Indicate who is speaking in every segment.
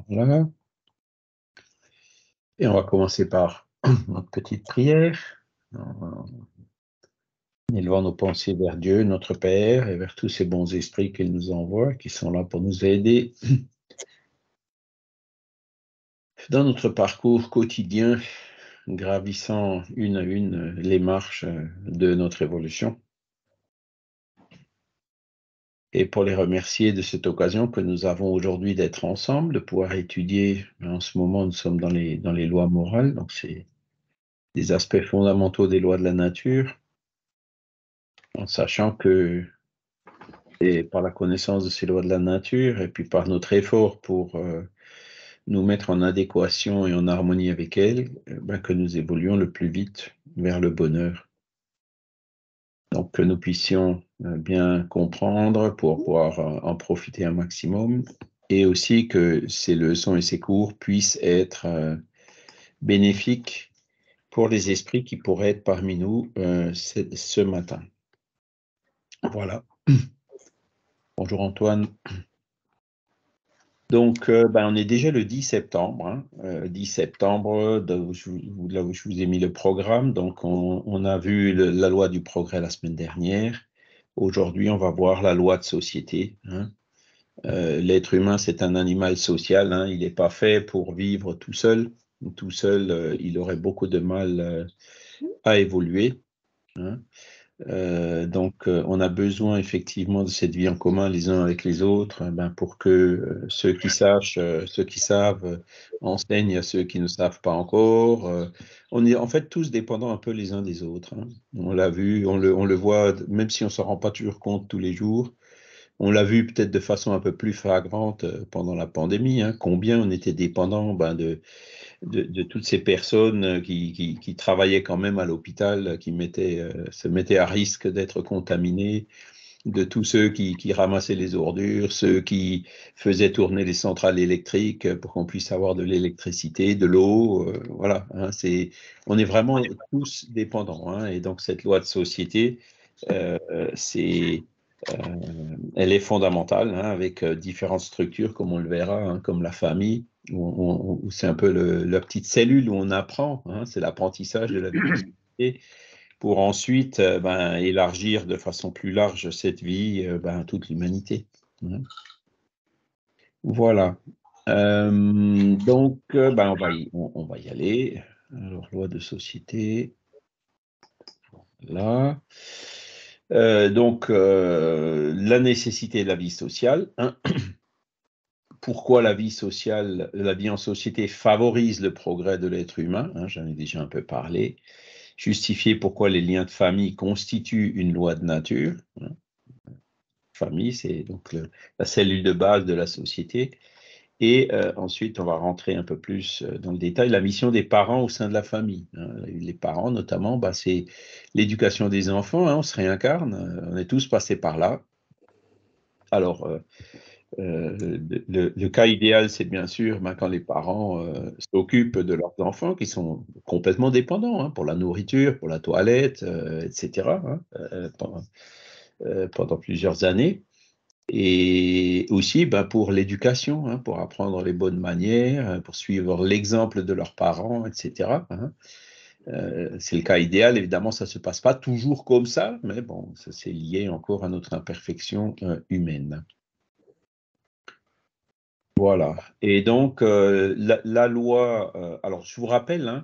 Speaker 1: Voilà. Et on va commencer par notre petite prière, en élevant nos pensées vers Dieu, notre Père, et vers tous ces bons esprits qu'il nous envoie, qui sont là pour nous aider dans notre parcours quotidien, gravissant une à une les marches de notre évolution. Et pour les remercier de cette occasion que nous avons aujourd'hui d'être ensemble, de pouvoir étudier. En ce moment, nous sommes dans les lois morales, donc c'est des aspects fondamentaux des lois de la nature, en sachant que et par la connaissance de ces lois de la nature et puis par notre effort pour nous mettre en adéquation et en harmonie avec elles, que nous évoluons le plus vite vers le bonheur. Donc que nous puissions bien comprendre pour pouvoir en profiter un maximum et aussi que ces leçons et ces cours puissent être bénéfiques pour les esprits qui pourraient être parmi nous ce matin. Voilà. Bonjour Antoine. Donc, on est déjà le 10 septembre. 10 septembre, là où je vous ai mis le programme. Donc, on a vu la loi du progrès la semaine dernière. Aujourd'hui, on va voir la loi de société. L'être humain, c'est un animal social. Il n'est pas fait pour vivre tout seul. Tout seul, il aurait beaucoup de mal à évoluer. Donc, on a besoin effectivement de cette vie en commun les uns avec les autres, pour que ceux qui savent enseignent à ceux qui ne savent pas encore. On est en fait tous dépendants un peu les uns des autres. On l'a vu, on le voit, même si on ne s'en rend pas toujours compte tous les jours. On l'a vu peut-être de façon un peu plus flagrante pendant la pandémie, combien on était dépendant de toutes ces personnes qui travaillaient quand même à l'hôpital, qui se mettaient à risque d'être contaminés, de tous ceux qui ramassaient les ordures, ceux qui faisaient tourner les centrales électriques pour qu'on puisse avoir de l'électricité, de l'eau. Voilà, on est vraiment tous dépendants. Et donc cette loi de société, elle est fondamentale, avec différentes structures, comme on le verra, comme la famille, où c'est un peu la petite cellule où on apprend, c'est l'apprentissage de la vie de société, pour ensuite élargir de façon plus large cette vie à toute l'humanité. Voilà. Donc, on va y aller. Alors, loi de société. Là. Donc, la nécessité de la vie sociale. Pourquoi la vie en société favorise le progrès de l'être humain, j'en ai déjà un peu parlé. Justifier pourquoi les liens de famille constituent une loi de nature. Famille, c'est donc la cellule de base de la société. Et ensuite, on va rentrer un peu plus dans le détail, la mission des parents au sein de la famille. Les parents, notamment, c'est l'éducation des enfants, on se réincarne, on est tous passés par là. Alors, le cas idéal, c'est bien sûr quand les parents s'occupent de leurs enfants qui sont complètement dépendants pour la nourriture, pour la toilette, etc., pendant plusieurs années. Et aussi pour l'éducation, pour apprendre les bonnes manières, pour suivre l'exemple de leurs parents, etc. C'est le cas idéal. Évidemment, ça ne se passe pas toujours comme ça, mais bon, ça c'est lié encore à notre imperfection humaine. Voilà. Et donc, la loi, alors je vous rappelle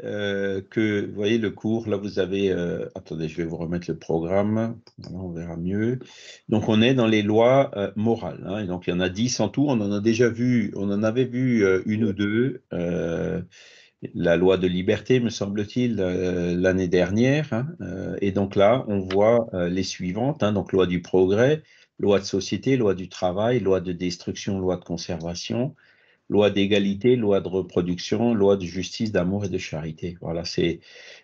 Speaker 1: que, vous voyez le cours, là vous avez, attendez, je vais vous remettre le programme, on verra mieux. Donc, on est dans les lois morales, et donc il y en a 10 en tout, on en avait vu une ou deux, la loi de liberté, me semble-t-il, l'année dernière, et donc là, on voit les suivantes, donc loi du progrès, loi de société, loi du travail, loi de destruction, loi de conservation, loi d'égalité, loi de reproduction, loi de justice, d'amour et de charité. Voilà, ça,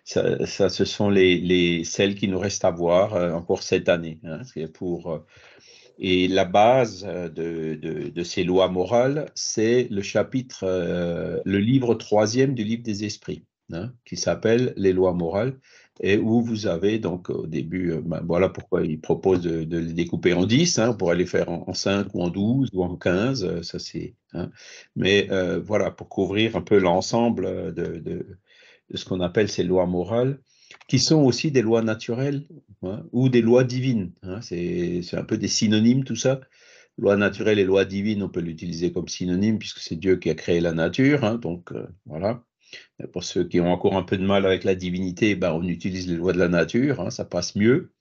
Speaker 1: ce sont celles qui nous restent à voir encore cette année. Et la base de ces lois morales, c'est le chapitre, le livre 3e du livre des esprits. hein, qui s'appelle les lois morales, et où vous avez donc au début, voilà pourquoi il propose de les découper en 10, hein, on pourrait les faire en 5 ou en 12 ou en 15, ça c'est, hein, mais voilà, pour couvrir un peu l'ensemble de ce qu'on appelle ces lois morales, qui sont aussi des lois naturelles, hein, ou des lois divines, hein, c'est un peu des synonymes tout ça. Loi naturelle et loi divine, on peut l'utiliser comme synonyme puisque c'est Dieu qui a créé la nature, hein, donc voilà. Pour ceux qui ont encore un peu de mal avec la divinité, ben, on utilise les lois de la nature, hein, ça passe mieux.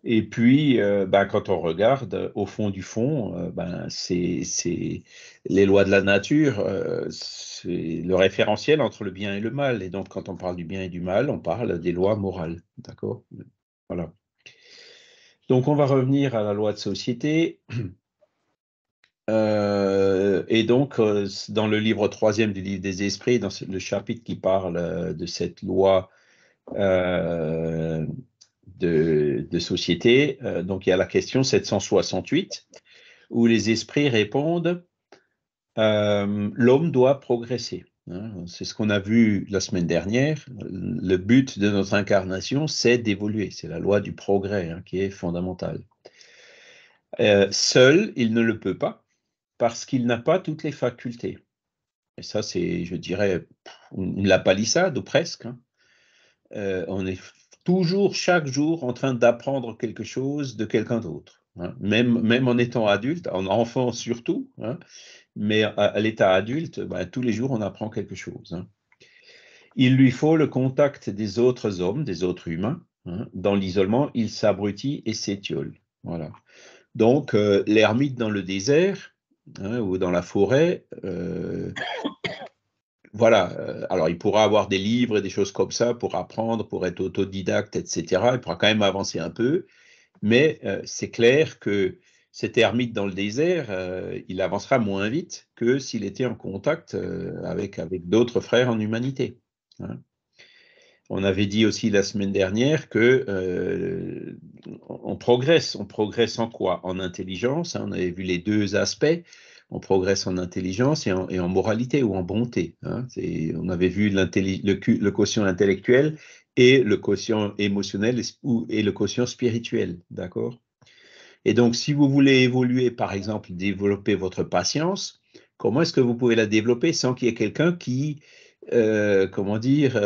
Speaker 1: Et puis, ben, quand on regarde au fond du fond, ben, c'est les lois de la nature, c'est le référentiel entre le bien et le mal. Et donc, quand on parle du bien et du mal, on parle des lois morales. D'accord? Voilà. Donc, on va revenir à la loi de société. Et donc, dans le livre 3e du livre des esprits, dans le chapitre qui parle de cette loi de société, donc il y a la question 768, où les esprits répondent l'homme doit progresser. Hein, c'est ce qu'on a vu la semaine dernière. Le but de notre incarnation, c'est d'évoluer. C'est la loi du progrès, hein, qui est fondamentale. Seul, il ne le peut pas parce qu'il n'a pas toutes les facultés. Et ça, c'est, je dirais, la palissade ou presque. Hein. On est toujours, chaque jour, en train d'apprendre quelque chose de quelqu'un d'autre. Hein. Même en étant adulte, en enfant surtout, hein, mais à l'état adulte, ben, tous les jours, on apprend quelque chose. Hein. Il lui faut le contact des autres hommes, des autres humains. Hein. Dans l'isolement, il s'abrutit et s'étiole. Voilà. Donc, l'ermite dans le désert, hein, ou dans la forêt, voilà, alors il pourra avoir des livres et des choses comme ça pour apprendre, pour être autodidacte, etc. Il pourra quand même avancer un peu, mais c'est clair que cet ermite dans le désert, il avancera moins vite que s'il était en contact avec d'autres frères en humanité. Hein. On avait dit aussi la semaine dernière que on progresse en quoi? En intelligence, hein, on avait vu les deux aspects. On progresse en intelligence et en moralité ou en bonté. Hein. On avait vu le quotient intellectuel et le quotient émotionnel et le quotient spirituel. D'accord? Et donc, si vous voulez évoluer, par exemple, développer votre patience, comment est-ce que vous pouvez la développer sans qu'il y ait quelqu'un qui, comment dire,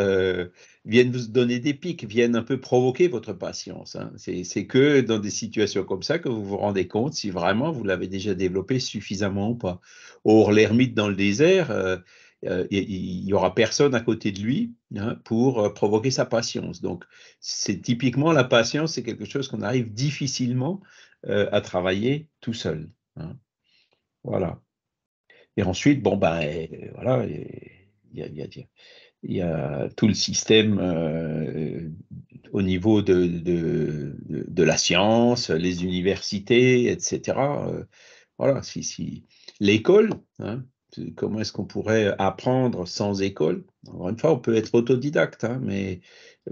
Speaker 1: vienne vous donner des pics, vienne un peu provoquer votre patience. Hein. C'est que dans des situations comme ça que vous vous rendez compte si vraiment vous l'avez déjà développé suffisamment ou pas. Or, l'ermite dans le désert, il n'y aura personne à côté de lui, hein, pour provoquer sa patience. Donc, c'est typiquement la patience, c'est quelque chose qu'on arrive difficilement à travailler tout seul. Hein. Voilà. Et ensuite, bon, ben, voilà, il y a tout le système au niveau de la science, les universités, etc. Voilà, si l'école, hein, comment est-ce qu'on pourrait apprendre sans école? Encore une fois, on peut être autodidacte, hein, mais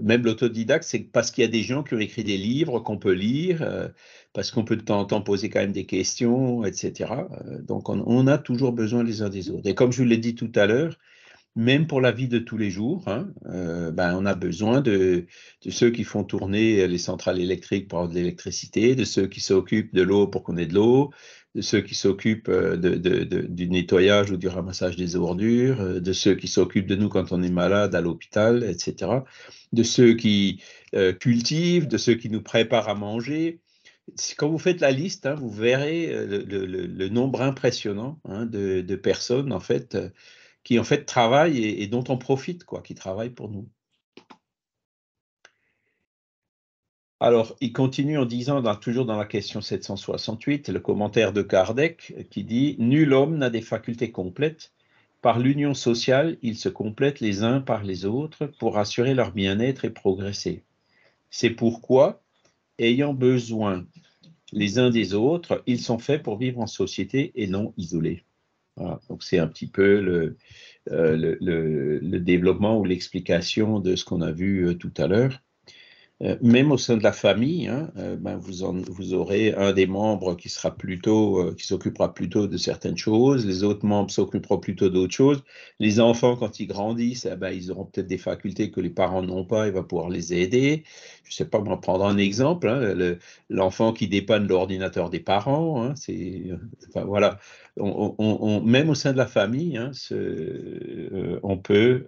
Speaker 1: même l'autodidacte, c'est parce qu'il y a des gens qui ont écrit des livres qu'on peut lire, parce qu'on peut de temps en temps poser quand même des questions, etc. Donc, on a toujours besoin les uns des autres. Et comme je vous l'ai dit tout à l'heure, même pour la vie de tous les jours, hein, ben, on a besoin de ceux qui font tourner les centrales électriques pour avoir de l'électricité, de ceux qui s'occupent de l'eau pour qu'on ait de l'eau, de ceux qui s'occupent du nettoyage ou du ramassage des ordures, de ceux qui s'occupent de nous quand on est malade à l'hôpital, etc., de ceux qui cultivent, de ceux qui nous préparent à manger. Quand vous faites la liste, hein, vous verrez le nombre impressionnant, hein, de personnes, en fait, qui en fait travaillent et dont on profite, quoi, qui travaillent pour nous. Alors, il continue en disant, toujours dans la question 768, le commentaire de Kardec qui dit « Nul homme n'a des facultés complètes. Par l'union sociale, ils se complètent les uns par les autres pour assurer leur bien-être et progresser. C'est pourquoi, ayant besoin les uns des autres, ils sont faits pour vivre en société et non isolés. » Voilà, donc c'est un petit peu le développement ou l'explication de ce qu'on a vu tout à l'heure. Même au sein de la famille, hein, ben vous aurez un des membres qui sera plutôt, qui s'occupera plutôt de certaines choses, les autres membres s'occuperont plutôt d'autres choses. Les enfants, quand ils grandissent, eh ben, ils auront peut-être des facultés que les parents n'ont pas, il va pouvoir les aider. Je ne sais pas, moi, prendre un exemple, hein, l'enfant qui dépanne l'ordinateur des parents, hein, enfin, voilà. Même au sein de la famille, hein, on peut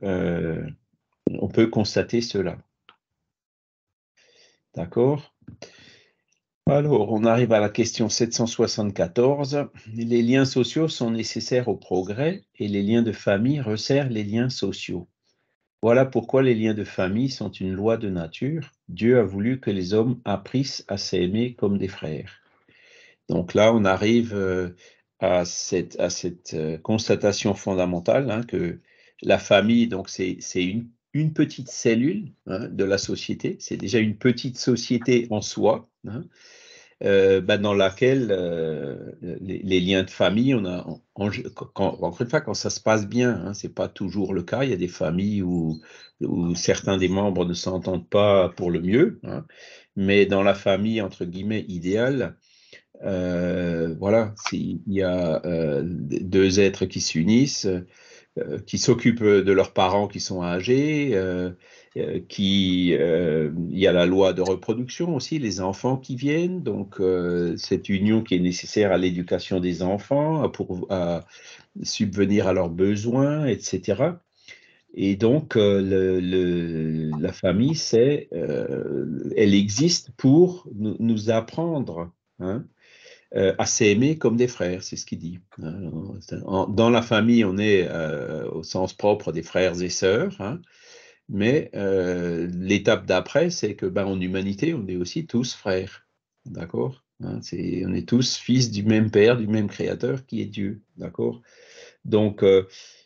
Speaker 1: constater cela. D'accord? Alors, on arrive à la question 774. Les liens sociaux sont nécessaires au progrès et les liens de famille resserrent les liens sociaux. Voilà pourquoi les liens de famille sont une loi de nature. Dieu a voulu que les hommes apprissent à s'aimer comme des frères. Donc là, on arrive à cette constatation fondamentale, hein, que la famille, donc c'est une petite cellule, hein, de la société. C'est déjà une petite société en soi, hein, dans laquelle les liens de famille, on a, encore une fois, quand ça se passe bien, hein, c'est pas toujours le cas. Il y a des familles où certains des membres ne s'entendent pas pour le mieux, hein, mais dans la famille entre guillemets idéale, voilà, il y a deux êtres qui s'unissent, qui s'occupent de leurs parents qui sont âgés, il y a la loi de reproduction aussi, les enfants qui viennent, donc cette union qui est nécessaire à l'éducation des enfants, à subvenir à leurs besoins, etc. Et donc, la famille, elle existe pour nous apprendre, hein, à s'aimer comme des frères, c'est ce qu'il dit, hein. Dans la famille, on est au sens propre des frères et sœurs, hein, mais l'étape d'après, c'est que en humanité, on est aussi tous frères, d'accord, hein, on est tous fils du même Père, du même Créateur qui est Dieu, d'accord. Donc,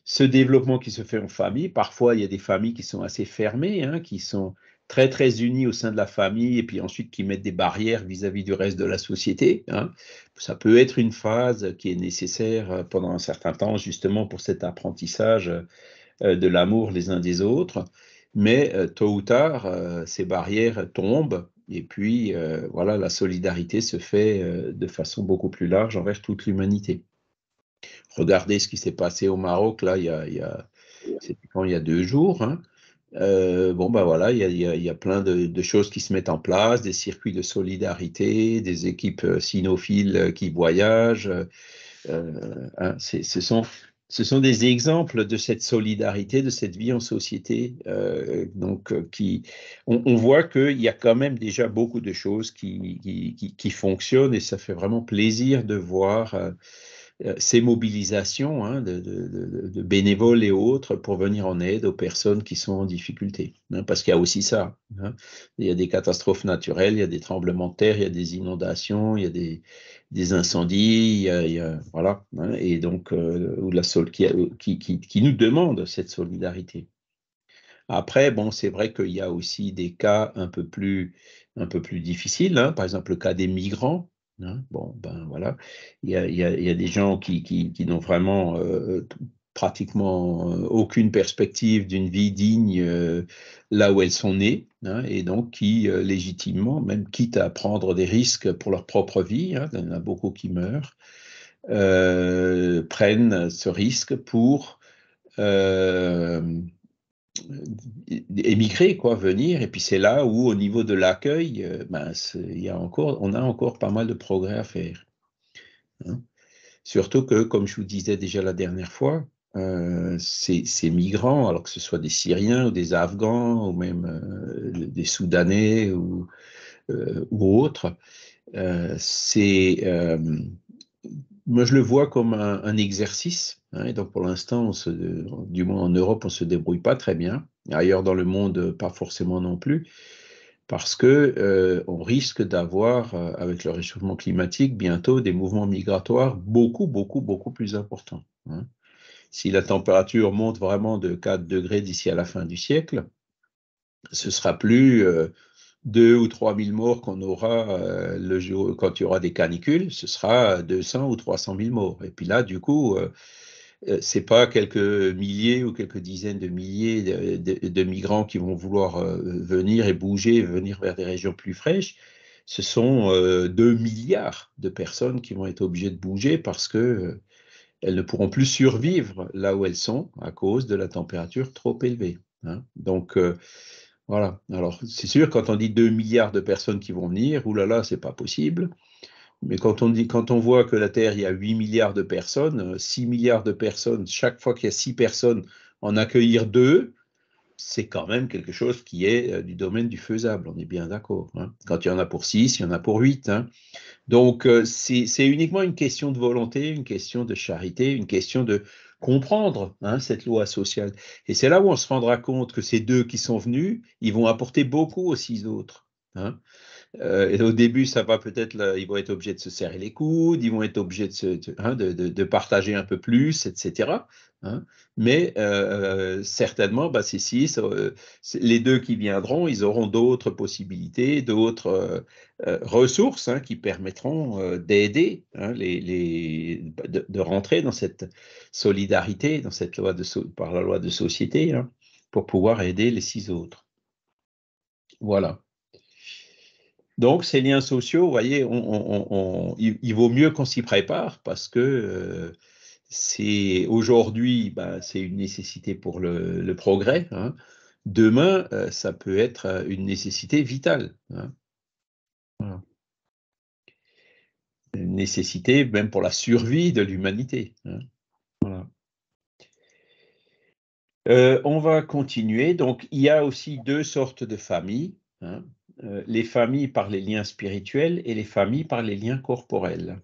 Speaker 1: ce développement qui se fait en famille, parfois il y a des familles qui sont assez fermées, hein, qui sont très très unies au sein de la famille et puis ensuite qui mettent des barrières vis-à-vis du reste de la société, hein. Ça peut être une phase qui est nécessaire pendant un certain temps justement pour cet apprentissage de l'amour les uns des autres, mais tôt ou tard, ces barrières tombent et puis voilà, la solidarité se fait de façon beaucoup plus large envers toute l'humanité. Regardez ce qui s'est passé au Maroc, là, c'était quand il y a 2 jours, hein. Bon, voilà, il y a plein de choses qui se mettent en place, des circuits de solidarité, des équipes cynophiles qui voyagent. Hein, ce sont des exemples de cette solidarité, de cette vie en société. Donc, on voit qu'il y a quand même déjà beaucoup de choses qui fonctionnent et ça fait vraiment plaisir de voir ces mobilisations, hein, de bénévoles et autres pour venir en aide aux personnes qui sont en difficulté, hein, parce qu'il y a aussi ça, hein. Il y a des catastrophes naturelles, il y a des tremblements de terre, il y a des inondations, il y a des incendies, voilà, hein, et donc qui nous demande cette solidarité. Après, bon, c'est vrai qu'il y a aussi des cas un peu plus difficiles, hein. Par exemple, le cas des migrants, hein. Bon, voilà, il y a des gens qui n'ont vraiment pratiquement aucune perspective d'une vie digne là où elles sont nées, hein, et donc qui légitimement, même quitte à prendre des risques pour leur propre vie, hein, il y en a beaucoup qui meurent, prennent ce risque pour euh, émigrer, quoi, venir. Et puis c'est là où, au niveau de l'accueil, on a encore pas mal de progrès à faire, hein. Surtout que, comme je vous disais déjà la dernière fois, ces migrants, alors que ce soit des Syriens ou des Afghans ou même des Soudanais ou autres, moi je le vois comme un exercice, hein, et donc pour l'instant, du moins en Europe, on se débrouille pas très bien. Ailleurs dans le monde, pas forcément non plus, parce que on risque d'avoir, avec le réchauffement climatique, bientôt des mouvements migratoires beaucoup, beaucoup, beaucoup plus importants, hein. Si la température monte vraiment de 4 degrés d'ici à la fin du siècle, ce sera plus 2 ou 3 000 morts qu'on aura le jour quand il y aura des canicules, ce sera 200 ou 300 000 morts. Et puis là, du coup, c'est pas quelques milliers ou quelques dizaines de milliers de migrants qui vont vouloir venir et bouger, venir vers des régions plus fraîches. Ce sont 2 milliards de personnes qui vont être obligées de bouger parce que elles ne pourront plus survivre là où elles sont à cause de la température trop élevée. Hein. Donc, voilà. Alors, c'est sûr, quand on dit 2 milliards de personnes qui vont venir, oulala, c'est pas possible. Mais quand on voit que la Terre, il y a 8 milliards de personnes, 6 milliards de personnes, chaque fois qu'il y a 6 personnes, en accueillir 2, c'est quand même quelque chose qui est du domaine du faisable, on est bien d'accord. Hein. Quand il y en a pour 6, il y en a pour 8. Hein. Donc, c'est uniquement une question de volonté, une question de charité, une question de comprendre hein, cette loi sociale. Et c'est là où on se rendra compte que ces 2 qui sont venus, ils vont apporter beaucoup aux 6 autres. Hein. Et au début, ça va peut-être, ils vont être obligés de se serrer les coudes, ils vont être obligés de partager un peu plus, etc. Hein. Mais certainement, bah, ces 6, les 2 qui viendront, ils auront d'autres possibilités, d'autres ressources hein, qui permettront d'aider hein, de rentrer dans cette solidarité, dans cette loi par la loi de société, hein, pour pouvoir aider les 6 autres. Voilà. Donc, ces liens sociaux, vous voyez, il vaut mieux qu'on s'y prépare parce que c'est aujourd'hui, ben, c'est une nécessité pour le progrès. Hein. Demain, ça peut être une nécessité vitale. Hein. Voilà. Une nécessité même pour la survie de l'humanité. Hein. Voilà. On va continuer. Donc, il y a aussi 2 sortes de familles. Hein. Les familles par les liens spirituels et les familles par les liens corporels.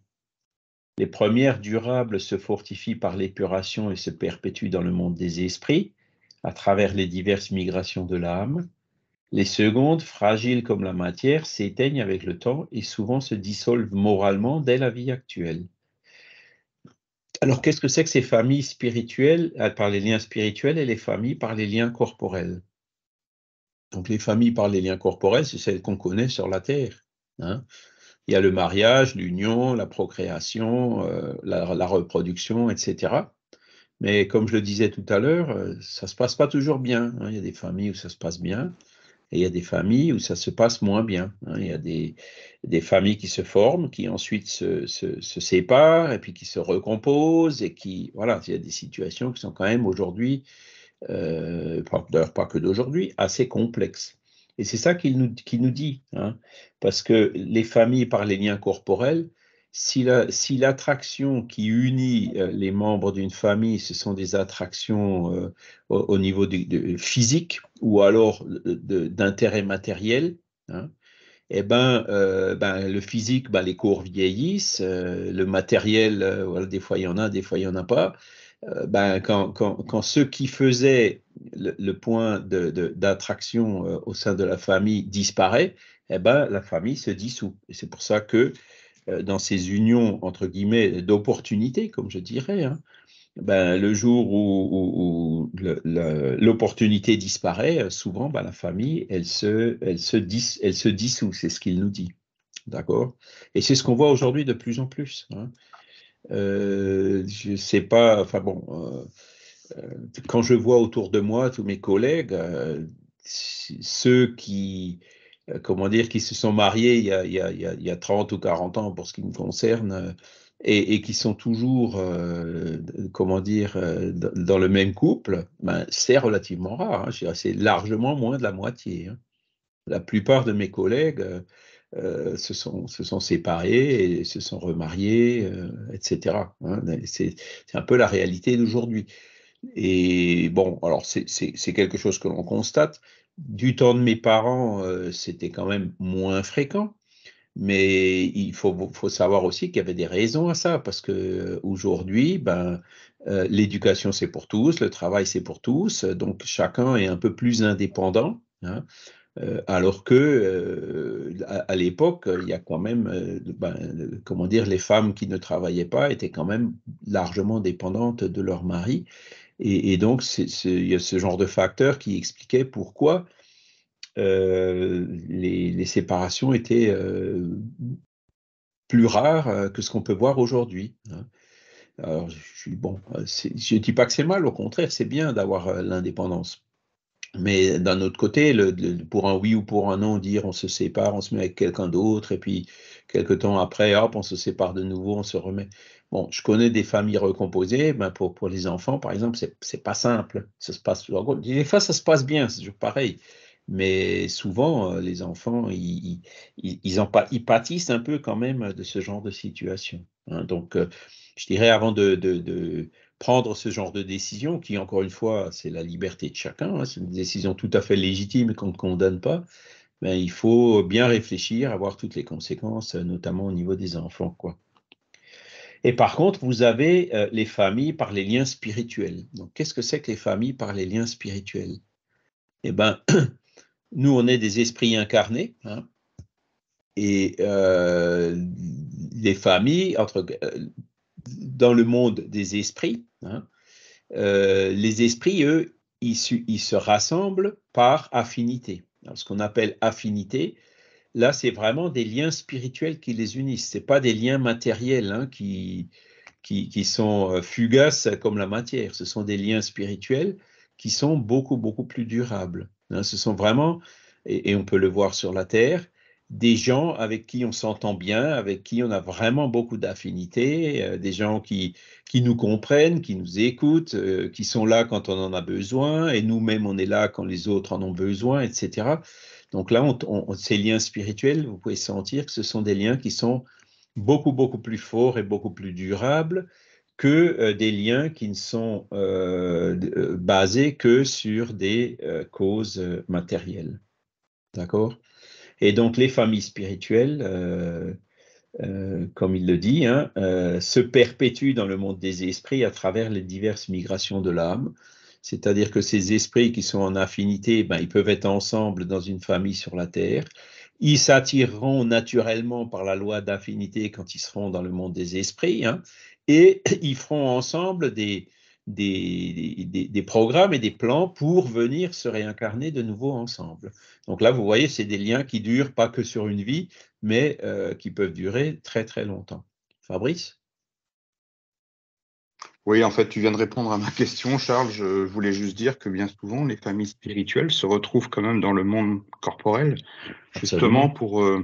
Speaker 1: Les premières durables se fortifient par l'épuration et se perpétuent dans le monde des esprits, à travers les diverses migrations de l'âme. Les secondes, fragiles comme la matière, s'éteignent avec le temps et souvent se dissolvent moralement dès la vie actuelle. Alors, qu'est-ce que c'est que ces familles spirituelles par les liens spirituels et les familles par les liens corporels? Donc, les familles par les liens corporels, c'est celles qu'on connaît sur la Terre. Hein. Il y a le mariage, l'union, la procréation, la reproduction, etc. Mais comme je le disais tout à l'heure, ça ne se passe pas toujours bien. Hein. Il y a des familles où ça se passe bien et il y a des familles où ça se passe moins bien. Hein. Il y a des familles qui se forment, qui ensuite se séparent et puis qui se recomposent et qui, voilà, il y a des situations qui sont quand même aujourd'hui, d'ailleurs pas que d'aujourd'hui, assez complexes. Et c'est ça qu'il nous dit, hein, parce que les familles par les liens corporels, si l'attraction qui unit les membres d'une famille, ce sont des attractions au niveau physique ou alors d'intérêt matériel, hein, eh ben, le physique, ben, les corps vieillissent, le matériel, voilà, des fois il y en a, des fois il n'y en a pas. Ben, quand ceux qui faisaient le point d'attraction au sein de la famille disparaît, eh ben, la famille se dissout. Et c'est pour ça que dans ces unions, entre guillemets, d'opportunités, comme je dirais, hein, ben, le jour où l'opportunité disparaît, souvent, ben, la famille, elle se dissout, c'est ce qu'il nous dit. D'accord? Et c'est ce qu'on voit aujourd'hui de plus en plus. Hein. Je sais pas, enfin bon, quand je vois autour de moi tous mes collègues, ceux qui, comment dire, qui se sont mariés il y a 30 ou 40 ans pour ce qui me concerne, et qui sont toujours, comment dire, dans le même couple, ben, c'est relativement rare. Hein. Je dirais, c'est largement moins de la moitié. Hein. La plupart de mes collègues se sont séparés et se sont remariés, etc. Hein. C'est un peu la réalité d'aujourd'hui. Et bon, alors c'est quelque chose que l'on constate. Du temps de mes parents, c'était quand même moins fréquent, mais il faut savoir aussi qu'il y avait des raisons à ça, parce que aujourd'hui, ben, l'éducation c'est pour tous, le travail c'est pour tous, donc chacun est un peu plus indépendant. Hein. Alors que à l'époque, il y a quand même, ben, comment dire, les femmes qui ne travaillaient pas étaient quand même largement dépendantes de leur mari. Et donc, il y a ce genre de facteurs qui expliquaient pourquoi les séparations étaient plus rares que ce qu'on peut voir aujourd'hui. Hein. Alors, je dis pas que c'est mal, au contraire, c'est bien d'avoir l'indépendance. Mais d'un autre côté, pour un oui ou pour un non, dire on se sépare, on se met avec quelqu'un d'autre, et puis quelques temps après, hop, on se sépare de nouveau, on se remet. Bon, je connais des familles recomposées, ben pour les enfants, par exemple, c'est pas simple. Ça se passe, des fois, ça se passe bien, c'est toujours pareil. Mais souvent, les enfants, ils pâtissent un peu quand même de ce genre de situation, hein. Donc, je dirais avant de prendre ce genre de décision, qui encore une fois, c'est la liberté de chacun, hein, c'est une décision tout à fait légitime qu'on ne condamne pas, mais il faut bien réfléchir, avoir toutes les conséquences, notamment au niveau des enfants, quoi. Et par contre, vous avez les familles par les liens spirituels. Donc, qu'est-ce que c'est que les familles par les liens spirituels? Eh bien, nous, on est des esprits incarnés, hein, et les familles, dans le monde des esprits, hein, les esprits, eux, ils se rassemblent par affinité. Alors, ce qu'on appelle affinité, là, c'est vraiment des liens spirituels qui les unissent. Ce n'est pas des liens matériels, hein, qui sont fugaces comme la matière. Ce sont des liens spirituels qui sont beaucoup, beaucoup plus durables, hein. Ce sont vraiment, et on peut le voir sur la Terre, des gens avec qui on s'entend bien, avec qui on a vraiment beaucoup d'affinités, des gens qui nous comprennent, qui nous écoutent, qui sont là quand on en a besoin, et nous-mêmes, on est là quand les autres en ont besoin, etc. Donc là, ces liens spirituels, vous pouvez sentir que ce sont des liens qui sont beaucoup, beaucoup plus forts et beaucoup plus durables que des liens qui ne sont basés que sur des causes matérielles. D'accord? Et donc, les familles spirituelles, comme il le dit, hein, se perpétuent dans le monde des esprits à travers les diverses migrations de l'âme. C'est-à-dire que ces esprits qui sont en affinité, ben, ils peuvent être ensemble dans une famille sur la Terre. Ils s'attireront naturellement par la loi d'affinité quand ils seront dans le monde des esprits, hein, et ils feront ensemble des programmes et des plans pour venir se réincarner de nouveau ensemble. Donc là, vous voyez, c'est des liens qui durent pas que sur une vie, mais qui peuvent durer très très longtemps. Fabrice?
Speaker 2: Oui, en fait, tu viens de répondre à ma question, Charles. Je voulais juste dire que bien souvent, les familles spirituelles se retrouvent quand même dans le monde corporel, justement
Speaker 1: Absolument.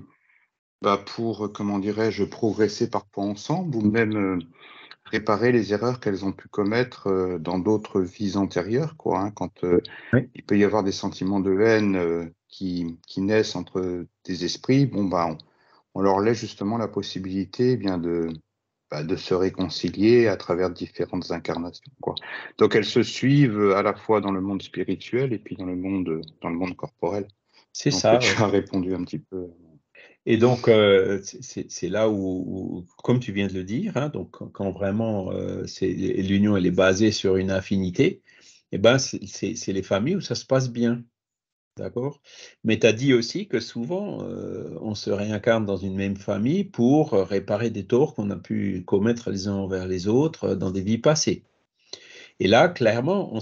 Speaker 2: pour comment dirais-je, progresser parfois ensemble ou même réparer les erreurs qu'elles ont pu commettre dans d'autres vies antérieures, quoi, hein, quand
Speaker 1: Oui.
Speaker 2: il peut y avoir des sentiments de haine qui naissent entre des esprits, bon, bah, on leur laisse justement la possibilité de se réconcilier à travers différentes incarnations, quoi. Donc elles se suivent à la fois dans le monde spirituel et puis dans le monde corporel.
Speaker 1: C'est
Speaker 2: Donc
Speaker 1: ça, ouais.
Speaker 2: tu as répondu un petit peu.
Speaker 1: Et donc, c'est là comme tu viens de le dire, hein, donc quand vraiment l'union elle est basée sur une affinité, eh ben, c'est les familles où ça se passe bien. D'accord? Mais tu as dit aussi que souvent, on se réincarne dans une même famille pour réparer des torts qu'on a pu commettre les uns envers les autres dans des vies passées. Et là, clairement,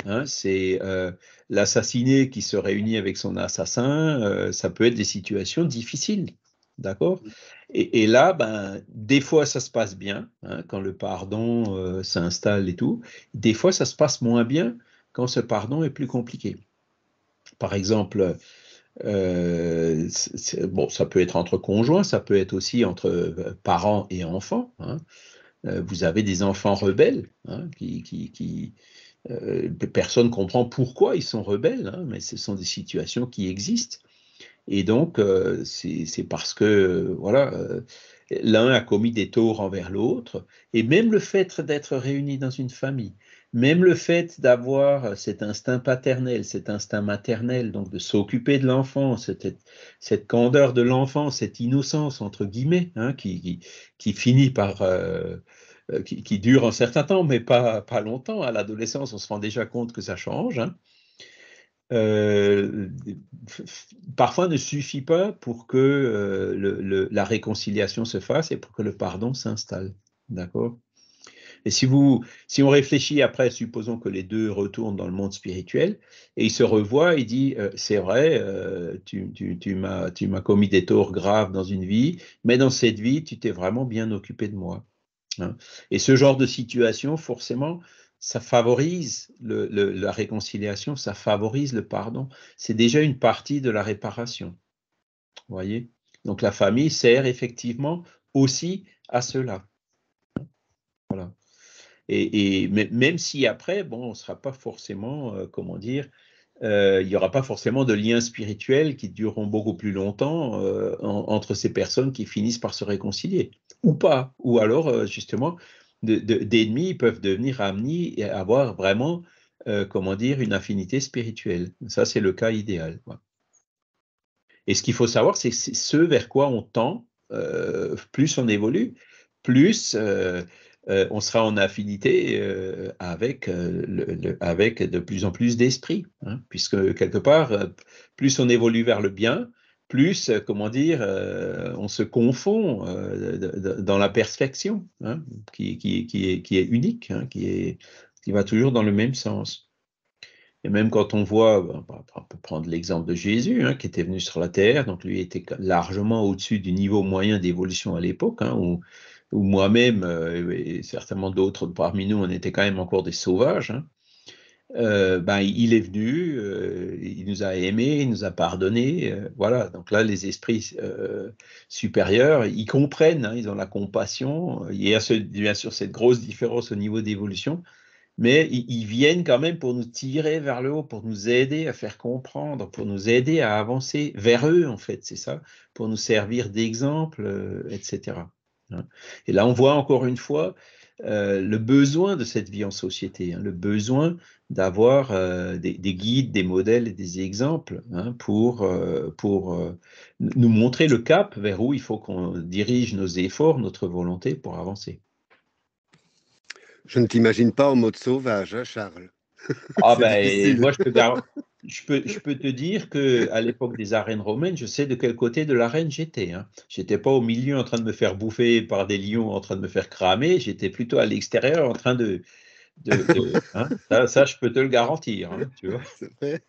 Speaker 1: hein, c'est l'assassiné qui se réunit avec son assassin, ça peut être des situations difficiles, d'accord? Et là, ben, des fois, ça se passe bien, hein, quand le pardon s'installe et tout. Des fois, ça se passe moins bien quand ce pardon est plus compliqué. Par exemple, bon, ça peut être entre conjoints, ça peut être aussi entre parents et enfants, hein. Vous avez des enfants rebelles, hein, personne ne comprend pourquoi ils sont rebelles, hein, mais ce sont des situations qui existent. Et donc, c'est parce que voilà, l'un a commis des torts envers l'autre. Et même le fait d'être réunis dans une famille, même le fait d'avoir cet instinct paternel, cet instinct maternel, donc de s'occuper de l'enfant, cette candeur de l'enfant, cette innocence, entre guillemets, hein, qui finit par... qui dure un certain temps, mais pas longtemps. À l'adolescence, on se rend déjà compte que ça change, hein. euh, Parfois ne suffit pas pour que la réconciliation se fasse et pour que le pardon s'installe. D'accord? Et si on réfléchit après, supposons que les deux retournent dans le monde spirituel et ils se revoient, il dit, c'est vrai, tu m'as commis des torts graves dans une vie, mais dans cette vie, tu t'es vraiment bien occupé de moi. hein. Et ce genre de situation, forcément, ça favorise la réconciliation, ça favorise le pardon. C'est déjà une partie de la réparation. Vous voyez? Donc la famille sert effectivement aussi à cela. Voilà. Et même si après, bon, on ne sera pas forcément, comment dire, il n'y aura pas forcément de liens spirituels qui dureront beaucoup plus longtemps entre ces personnes qui finissent par se réconcilier. Ou pas. Ou alors, justement, d'ennemis peuvent devenir amis et avoir vraiment, comment dire, une affinité spirituelle. Ça, c'est le cas idéal, quoi. Et ce qu'il faut savoir, c'est que c'est ce vers quoi on tend, plus on évolue, plus on sera en affinité avec de plus en plus d'esprits, hein, puisque quelque part, plus on évolue vers le bien, plus, comment dire, on se confond dans la perfection, hein, qui est unique, hein, qui va toujours dans le même sens. Et même quand on voit, on peut prendre l'exemple de Jésus, hein, qui était venu sur la terre, donc lui était largement au-dessus du niveau moyen d'évolution à l'époque, hein, où moi-même et certainement d'autres parmi nous, on était quand même encore des sauvages. Hein. Il est venu, il nous a aimés, il nous a pardonné, voilà. Donc là, les esprits supérieurs, ils comprennent, hein, ils ont la compassion. Il y a bien sûr cette grosse différence au niveau d'évolution, mais ils viennent quand même pour nous tirer vers le haut, pour nous aider à faire comprendre, pour nous aider à avancer vers eux, en fait, c'est ça, pour nous servir d'exemple, etc. Hein. Et là, on voit encore une fois le besoin de cette vie en société, hein, le besoin d'avoir des guides, des modèles et des exemples, hein, pour nous montrer le cap vers où il faut qu'on dirige nos efforts, notre volonté pour avancer.
Speaker 3: Je ne t'imagine pas en mode sauvage, hein, Charles.
Speaker 1: Ah
Speaker 3: C'est difficile.
Speaker 1: moi je peux te dire que à l'époque des arènes romaines, je sais de quel côté de l'arène j'étais. Hein. J'étais pas au milieu en train de me faire bouffer par des lions, en train de me faire cramer. J'étais plutôt à l'extérieur en train hein. Ça, je peux te le garantir. Hein, tu vois.
Speaker 3: C'est vrai.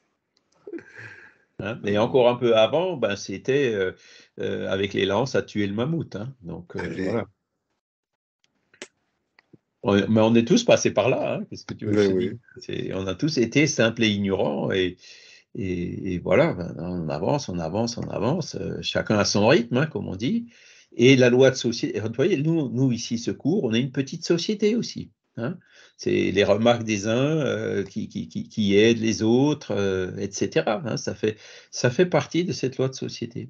Speaker 1: Hein. Et encore un peu avant, c'était avec les lances à tuer le mammouth. Hein. Donc voilà. Mais on est tous passés par là. Hein. Qu'est-ce que tu veux que je te
Speaker 3: Oui.
Speaker 1: dise? On a tous été simples et ignorants et voilà, on avance, on avance, on avance, chacun à son rythme, hein, comme on dit. Et la loi de société, vous voyez, nous ici, Secours, on est une petite société aussi. Hein. C'est les remarques des uns qui aident les autres, etc. Hein. Ça fait partie de cette loi de société.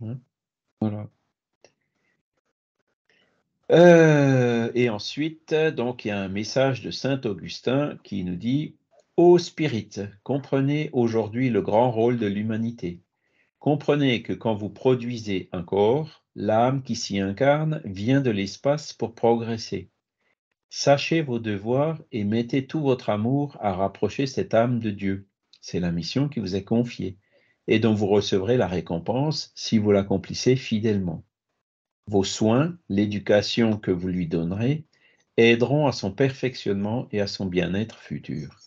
Speaker 1: Hein. Voilà. Et ensuite, donc, il y a un message de saint Augustin qui nous dit « Ô spirit, comprenez aujourd'hui le grand rôle de l'humanité. Comprenez que quand vous produisez un corps, l'âme qui s'y incarne vient de l'espace pour progresser. Sachez vos devoirs et mettez tout votre amour à rapprocher cette âme de Dieu. C'est la mission qui vous est confiée et dont vous recevrez la récompense si vous l'accomplissez fidèlement. Vos soins, l'éducation que vous lui donnerez, aideront à son perfectionnement et à son bien-être futur. »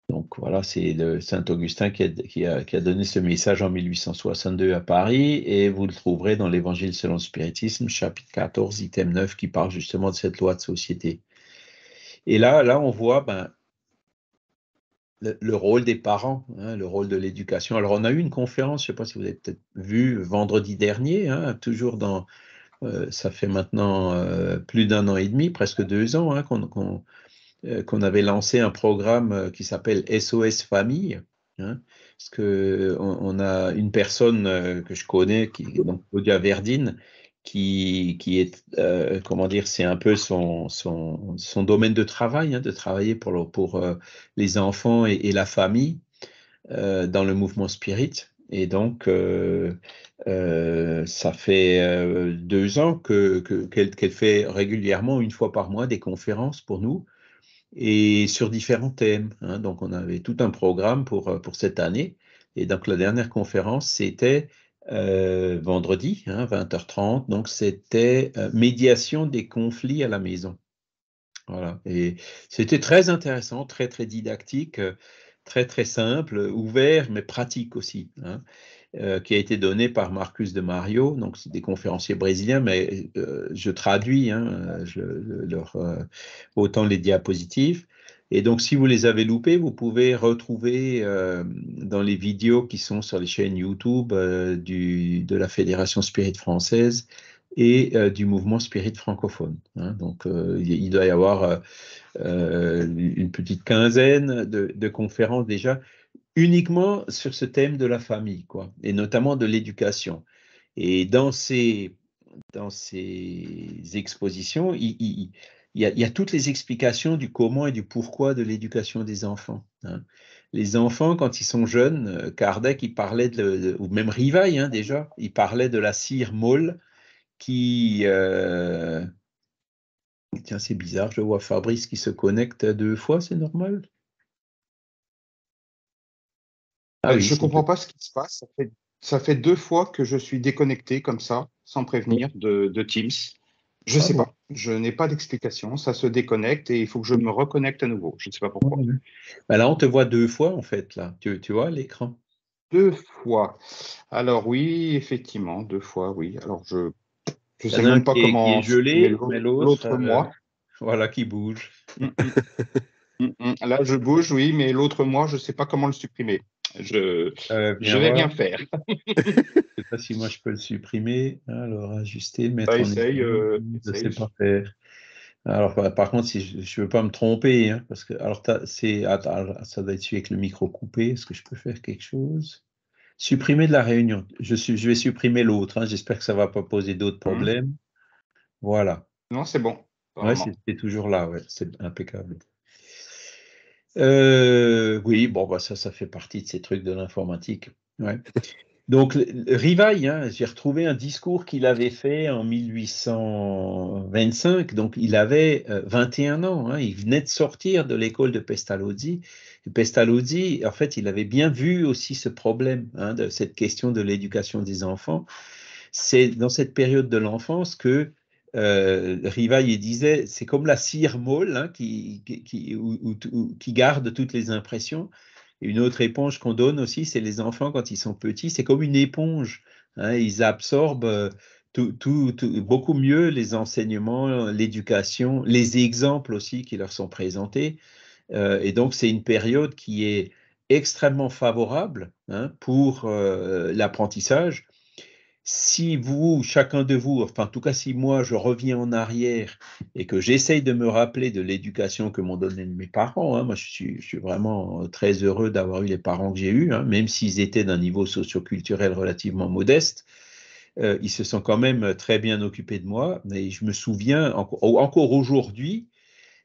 Speaker 1: Donc voilà, c'est le saint Augustin qui a donné ce message en 1862 à Paris, et vous le trouverez dans l'Évangile selon le spiritisme, chapitre 14, item 9, qui parle justement de cette loi de société. Et là on voit le rôle des parents, hein, le rôle de l'éducation. Alors on a eu une conférence, je ne sais pas si vous avez peut-être vu, vendredi dernier, hein, toujours dans... ça fait maintenant plus d'1 an et demi, presque 2 ans, hein, qu'on avait lancé un programme qui s'appelle SOS Famille, hein, parce que on a une personne que je connais, donc Claudia Verdine, qui est, comment dire, c'est un peu son domaine de travail, hein, de travailler pour les enfants et la famille dans le mouvement Spirit. Et donc, ça fait 2 ans qu'elle fait régulièrement, une fois par mois, des conférences pour nous, et sur différents thèmes. Hein. Donc, on avait tout un programme pour cette année. Et donc, la dernière conférence, c'était vendredi, hein, 20h30. Donc, c'était médiation des conflits à la maison. Voilà. Et c'était très intéressant, très, très didactique, très, très simple, ouvert, mais pratique aussi. Hein. qui a été donné par Marcus de Mario. Donc, c'est des conférenciers brésiliens, mais je traduis autant les diapositives. Et donc, si vous les avez loupés, vous pouvez retrouver dans les vidéos qui sont sur les chaînes YouTube de la Fédération Spirit française et du mouvement Spirit francophone. Hein. Donc, il doit y avoir une petite quinzaine de conférences déjà, uniquement sur ce thème de la famille, quoi, et notamment de l'éducation. Et dans ces expositions, il y a toutes les explications du comment et du pourquoi de l'éducation des enfants. Hein. Les enfants, quand ils sont jeunes, Kardec, il parlait ou même Rivail, hein, déjà, il parlait de la cire molle qui... Tiens, c'est bizarre, je vois Fabrice qui se connecte 2 fois, c'est normal? Ah oui,
Speaker 2: Je ne comprends pas ce qui se passe. Ça fait 2 fois que je suis déconnecté comme ça, sans prévenir, de Teams. Je ne sais
Speaker 1: bon.
Speaker 2: pas. Je n'ai pas d'explication. Ça se déconnecte et il faut que je me reconnecte à nouveau. Je ne sais pas pourquoi.
Speaker 1: Ben là, on te voit 2 fois, en fait, là. Tu vois l'écran?
Speaker 2: 2 fois. Alors oui, effectivement, 2 fois, oui. Alors je
Speaker 1: Il y
Speaker 2: sais
Speaker 1: en a un
Speaker 2: même pas
Speaker 1: qui est
Speaker 2: comment supprimer
Speaker 1: gelé, mais l'autre,
Speaker 2: l'autre moi.
Speaker 1: voilà, qui bouge.
Speaker 2: Là, je bouge, oui, mais l'autre moi, je ne sais pas comment le supprimer. Je
Speaker 1: Viens
Speaker 2: vais
Speaker 1: voir.
Speaker 2: rien faire.
Speaker 1: Je ne sais pas si moi je peux le supprimer. Alors, ajuster, mettre en
Speaker 2: Essaye,
Speaker 1: évidence. Je ne sais
Speaker 2: essaye.
Speaker 1: pas faire. Alors, par contre, si je ne veux pas me tromper, hein, parce que, alors, attends, ça doit être celui avec le micro coupé. Est-ce que je peux faire quelque chose? Supprimer de la réunion. Je vais supprimer l'autre. Hein. J'espère que ça ne va pas poser d'autres problèmes. Voilà.
Speaker 2: Non, c'est bon,
Speaker 1: Ouais,
Speaker 2: vraiment.
Speaker 1: c'est toujours là. Ouais, c'est impeccable. Oui, bon, bah, ça fait partie de ces trucs de l'informatique. Ouais. Donc, Rivail, hein, j'ai retrouvé un discours qu'il avait fait en 1825, donc il avait 21 ans, hein, il venait de sortir de l'école de Pestalozzi. Et Pestalozzi, en fait, il avait bien vu aussi ce problème, hein, de cette question de l'éducation des enfants. C'est dans cette période de l'enfance que Rivail il disait, c'est comme la cire molle, hein, qui garde toutes les impressions. Une autre éponge qu'on donne aussi, c'est les enfants quand ils sont petits, c'est comme une éponge. Hein, ils absorbent beaucoup mieux les enseignements, l'éducation, les exemples aussi qui leur sont présentés. Et donc, c'est une période qui est extrêmement favorable, hein, pour l'apprentissage. Si vous, chacun de vous, enfin en tout cas si moi je reviens en arrière et que j'essaye de me rappeler de l'éducation que m'ont donnée mes parents, hein, moi je suis vraiment très heureux d'avoir eu les parents que j'ai eus, hein, même s'ils étaient d'un niveau socio-culturel relativement modeste, ils se sont quand même très bien occupés de moi, mais je me souviens encore aujourd'hui,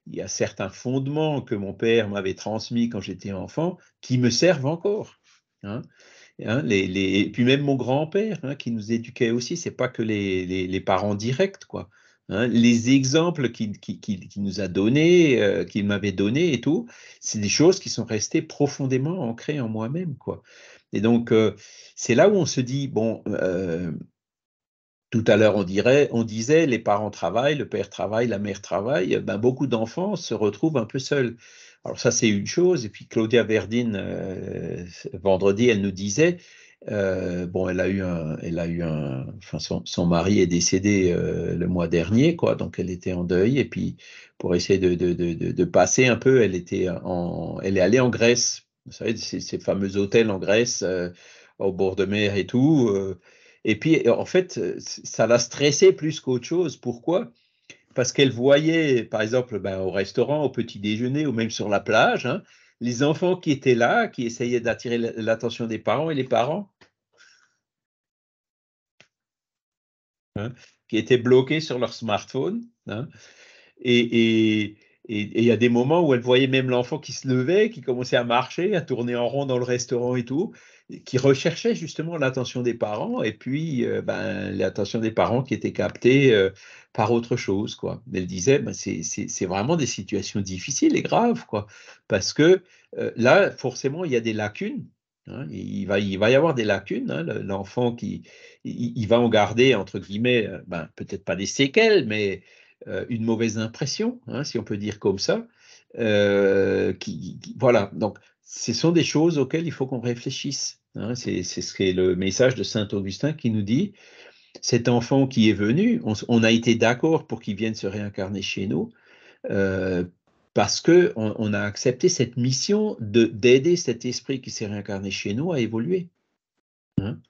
Speaker 1: il y a certains fondements que mon père m'avait transmis quand j'étais enfant qui me servent encore. Hein. Hein, et puis même mon grand-père, hein, qui nous éduquait aussi, c'est pas que les parents directs, quoi. Hein, les exemples qu'il nous a donnés, qu'il m'avait donnés et tout, c'est des choses qui sont restées profondément ancrées en moi-même, quoi. Et donc, c'est là où on se dit, bon, tout à l'heure, on disait, les parents travaillent, le père travaille, la mère travaille, ben, beaucoup d'enfants se retrouvent un peu seuls. Alors ça, c'est une chose. Et puis Claudia Verdine, vendredi, elle nous disait, bon, enfin, son mari est décédé le mois dernier, quoi, donc elle était en deuil. Et puis, pour essayer de passer un peu, elle est allée en Grèce. Vous savez, ces fameux hôtels en Grèce, au bord de mer et tout. Et puis, en fait, ça l'a stressée plus qu'autre chose. Pourquoi? Parce qu'elle voyait, par exemple, ben, au restaurant, au petit déjeuner ou même sur la plage, hein, les enfants qui étaient là, qui essayaient d'attirer l'attention des parents et les parents, hein, qui étaient bloqués sur leur smartphone. Hein, et il y a des moments où elle voyait même l'enfant qui se levait, qui commençait à marcher, à tourner en rond dans le restaurant et tout, qui recherchait justement l'attention des parents, et puis ben, l'attention des parents qui était captée par autre chose, quoi. Elle disait, ben, c'est vraiment des situations difficiles et graves, quoi, parce que là, forcément, il y a des lacunes. Hein, il va y avoir des lacunes. Hein, l'enfant il va en garder, entre guillemets, ben, peut-être pas des séquelles, mais une mauvaise impression, hein, si on peut dire comme ça. Voilà, donc ce sont des choses auxquelles il faut qu'on réfléchisse. Hein, c'est ce qui est le message de saint Augustin qui nous dit, cet enfant qui est venu, on a été d'accord pour qu'il vienne se réincarner chez nous, parce qu'on a accepté cette mission d'aider cet esprit qui s'est réincarné chez nous à évoluer. Hein.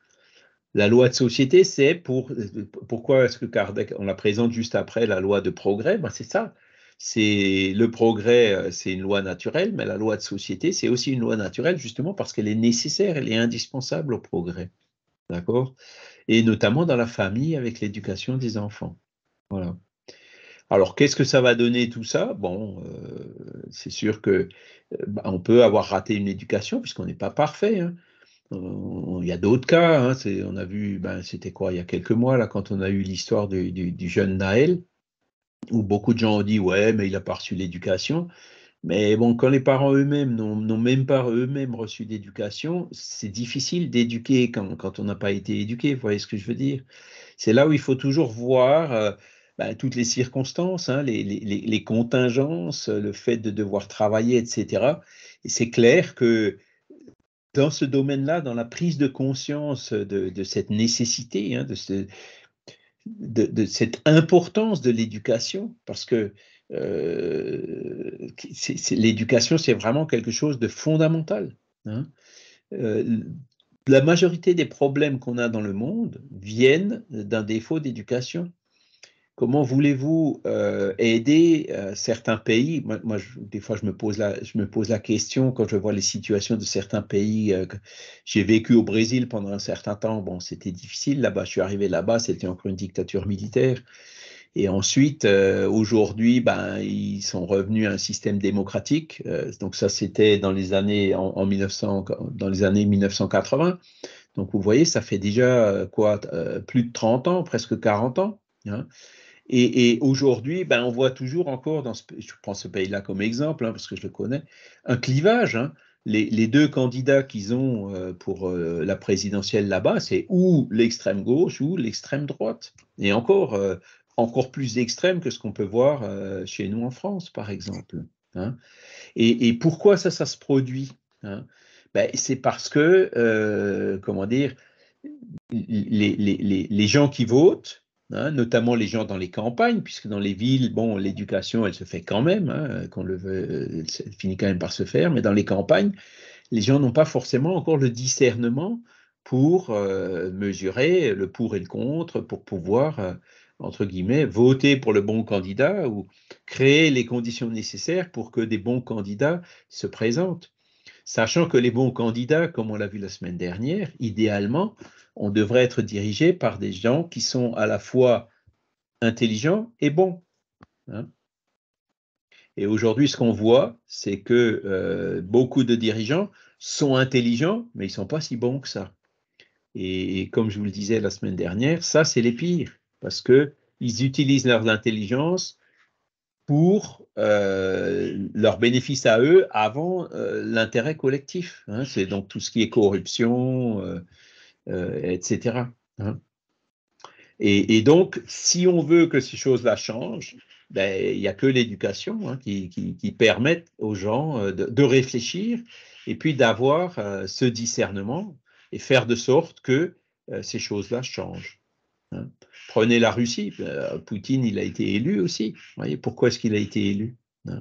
Speaker 1: La loi de société, c'est pourquoi est-ce que Kardec, on la présente juste après la loi de progrès? Ben c'est ça. C'est le progrès, c'est une loi naturelle, mais la loi de société, c'est aussi une loi naturelle justement parce qu'elle est nécessaire, elle est indispensable au progrès. D'accord? Et notamment dans la famille avec l'éducation des enfants. Voilà. Alors, qu'est-ce que ça va donner tout ça? Bon, c'est sûr que on peut avoir raté une éducation puisqu'on n'est pas parfait. Hein. Il y a d'autres cas. Hein, on a vu, c'était quoi, il y a quelques mois, là, quand on a eu l'histoire du jeune Naël, où beaucoup de gens ont dit, ouais, mais il n'a pas reçu l'éducation. Mais bon, quand les parents eux-mêmes n'ont même pas eux-mêmes reçu d'éducation, c'est difficile d'éduquer quand on n'a pas été éduqué. Vous voyez ce que je veux dire? C'est là où il faut toujours voir toutes les circonstances, hein, les contingences, le fait de devoir travailler, etc. Et c'est clair que dans ce domaine-là, dans la prise de conscience de cette nécessité, hein, de cette importance de l'éducation, parce que l'éducation, c'est vraiment quelque chose de fondamental. Hein. La majorité des problèmes qu'on a dans le monde viennent d'un défaut d'éducation. Comment voulez-vous aider certains pays? Des fois, je me pose la question quand je vois les situations de certains pays. J'ai vécu au Brésil pendant un certain temps. Bon, c'était difficile là-bas. Je suis arrivé là-bas, c'était encore une dictature militaire. Et ensuite, aujourd'hui, ils sont revenus à un système démocratique. Donc ça, c'était dans les années dans les années 1980. Donc vous voyez, ça fait déjà plus de 30 ans, presque 40 ans. Hein. Et aujourd'hui, on voit toujours encore, je prends ce pays-là comme exemple, hein, parce que je le connais, un clivage. Hein. Les deux candidats qu'ils ont pour la présidentielle là-bas, c'est ou l'extrême gauche ou l'extrême droite. Et encore plus extrême que ce qu'on peut voir chez nous en France, par exemple. Hein. Et pourquoi ça se produit? Hein? C'est parce que, comment dire, les gens qui votent, hein, notamment les gens dans les campagnes, puisque dans les villes, bon, l'éducation, elle se fait quand même, hein, qu'on le veut, elle finit quand même par se faire, mais dans les campagnes, les gens n'ont pas forcément encore le discernement pour mesurer le pour et le contre, pour pouvoir, entre guillemets, voter pour le bon candidat ou créer les conditions nécessaires pour que des bons candidats se présentent. Sachant que les bons candidats, comme on l'a vu la semaine dernière, idéalement, on devrait être dirigés par des gens qui sont à la fois intelligents et bons. Hein. Et aujourd'hui, ce qu'on voit, c'est que beaucoup de dirigeants sont intelligents, mais ils ne sont pas si bons que ça. Et comme je vous le disais la semaine dernière, ça, c'est les pires, parce qu'ils utilisent leur intelligence pour leur bénéfice à eux avant l'intérêt collectif. Hein. C'est donc tout ce qui est corruption, etc. Hein. Et donc, si on veut que ces choses-là changent, il n'y a que l'éducation qui permette aux gens de réfléchir et puis d'avoir ce discernement et faire de sorte que ces choses-là changent. Hein. Prenez la Russie, Poutine, il a été élu aussi. Vous voyez, pourquoi est-ce qu'il a été élu? Hein.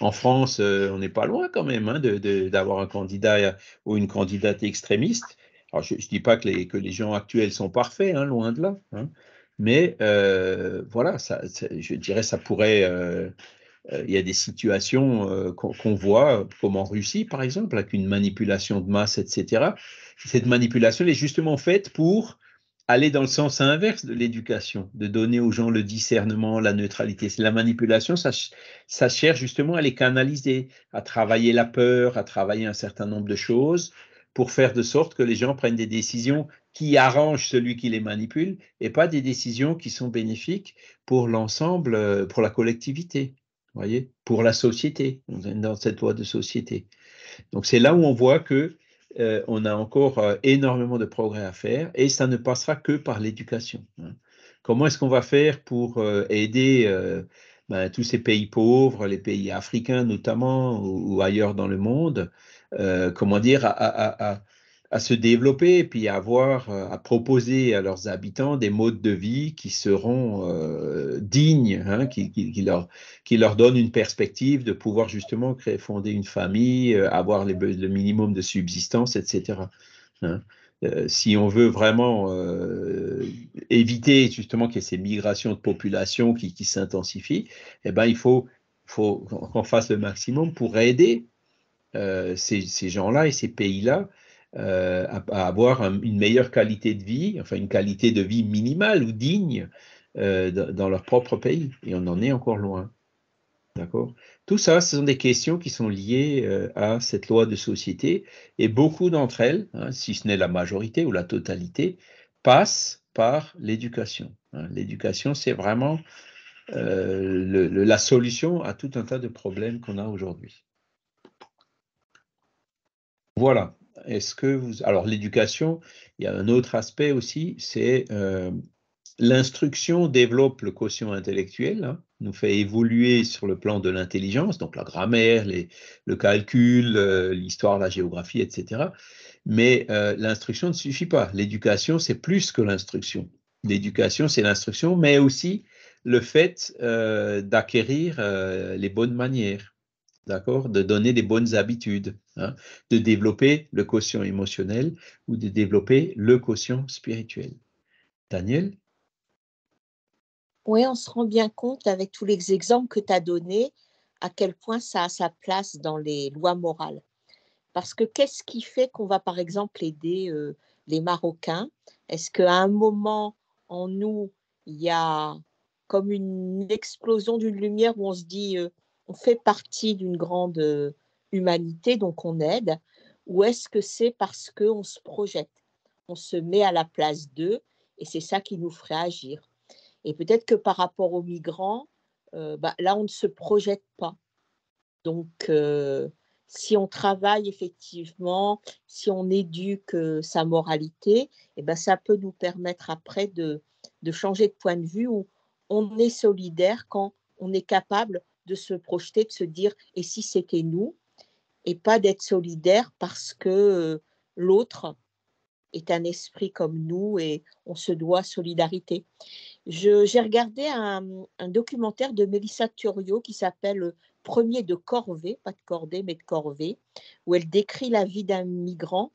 Speaker 1: En France, on n'est pas loin quand même d'avoir un candidat ou une candidate extrémiste. Alors, je ne dis pas que les gens actuels sont parfaits, hein, loin de là. Hein. Mais voilà, je dirais ça pourrait. Il y a des situations qu'on voit, comme en Russie par exemple, avec une manipulation de masse, etc. Cette manipulation est justement faite pour aller dans le sens inverse de l'éducation, de donner aux gens le discernement, la neutralité. C'est la manipulation, ça cherche justement à les canaliser, à travailler la peur, à travailler un certain nombre de choses pour faire de sorte que les gens prennent des décisions qui arrangent celui qui les manipule et pas des décisions qui sont bénéfiques pour l'ensemble, pour la collectivité, voyez, pour la société, dans cette loi de société. Donc c'est là où on voit que on a encore énormément de progrès à faire et ça ne passera que par l'éducation. Hein. Comment est-ce qu'on va faire pour aider tous ces pays pauvres, les pays africains notamment ou ailleurs dans le monde, comment dire, à à se développer et puis à proposer à leurs habitants des modes de vie qui seront dignes, hein, qui leur donnent une perspective de pouvoir justement fonder une famille, avoir le minimum de subsistance, etc. Hein. Si on veut vraiment éviter justement qu'il y ait ces migrations de population qui s'intensifient, eh ben, il faut qu'on fasse le maximum pour aider ces gens-là et ces pays-là à avoir une meilleure qualité de vie, enfin une qualité de vie minimale ou digne dans leur propre pays. Et on en est encore loin. D'accord? Tout ça, ce sont des questions qui sont liées à cette loi de société et beaucoup d'entre elles, hein, si ce n'est la majorité ou la totalité, passent par l'éducation. Hein. L'éducation, c'est vraiment la solution à tout un tas de problèmes qu'on a aujourd'hui. Voilà. Est-ce que vous... Alors, l'éducation, il y a un autre aspect aussi, c'est l'instruction développe le quotient intellectuel, hein, nous fait évoluer sur le plan de l'intelligence, donc la grammaire, le calcul, l'histoire, la géographie, etc. Mais l'instruction ne suffit pas. L'éducation, c'est plus que l'instruction. L'éducation, c'est l'instruction, mais aussi le fait d'acquérir les bonnes manières, d'accord, de donner des bonnes habitudes, hein, de développer le quotient émotionnel ou de développer le quotient spirituel. Daniel?
Speaker 4: Oui, on se rend bien compte avec tous les exemples que tu as donnés à quel point ça a sa place dans les lois morales. Parce que qu'est-ce qui fait qu'on va par exemple aider les Marocains? Est-ce qu'à un moment en nous, il y a comme une explosion d'une lumière où on se dit on fait partie d'une grande humanité, donc on aide? Ou est-ce que c'est parce qu'on se projette, on se met à la place d'eux et c'est ça qui nous ferait agir? Et peut-être que par rapport aux migrants, là, on ne se projette pas. Donc, si on travaille effectivement, si on éduque sa moralité, ça peut nous permettre après de changer de point de vue où on est solidaire quand on est capable de se projeter, de se dire « et si c'était nous ?» et pas d'être solidaire parce que l'autre est un esprit comme nous et on se doit solidarité. J'ai regardé un documentaire de Mélissa Turio qui s'appelle Premier de corvée, pas de cordée, mais de corvée, où elle décrit la vie d'un migrant.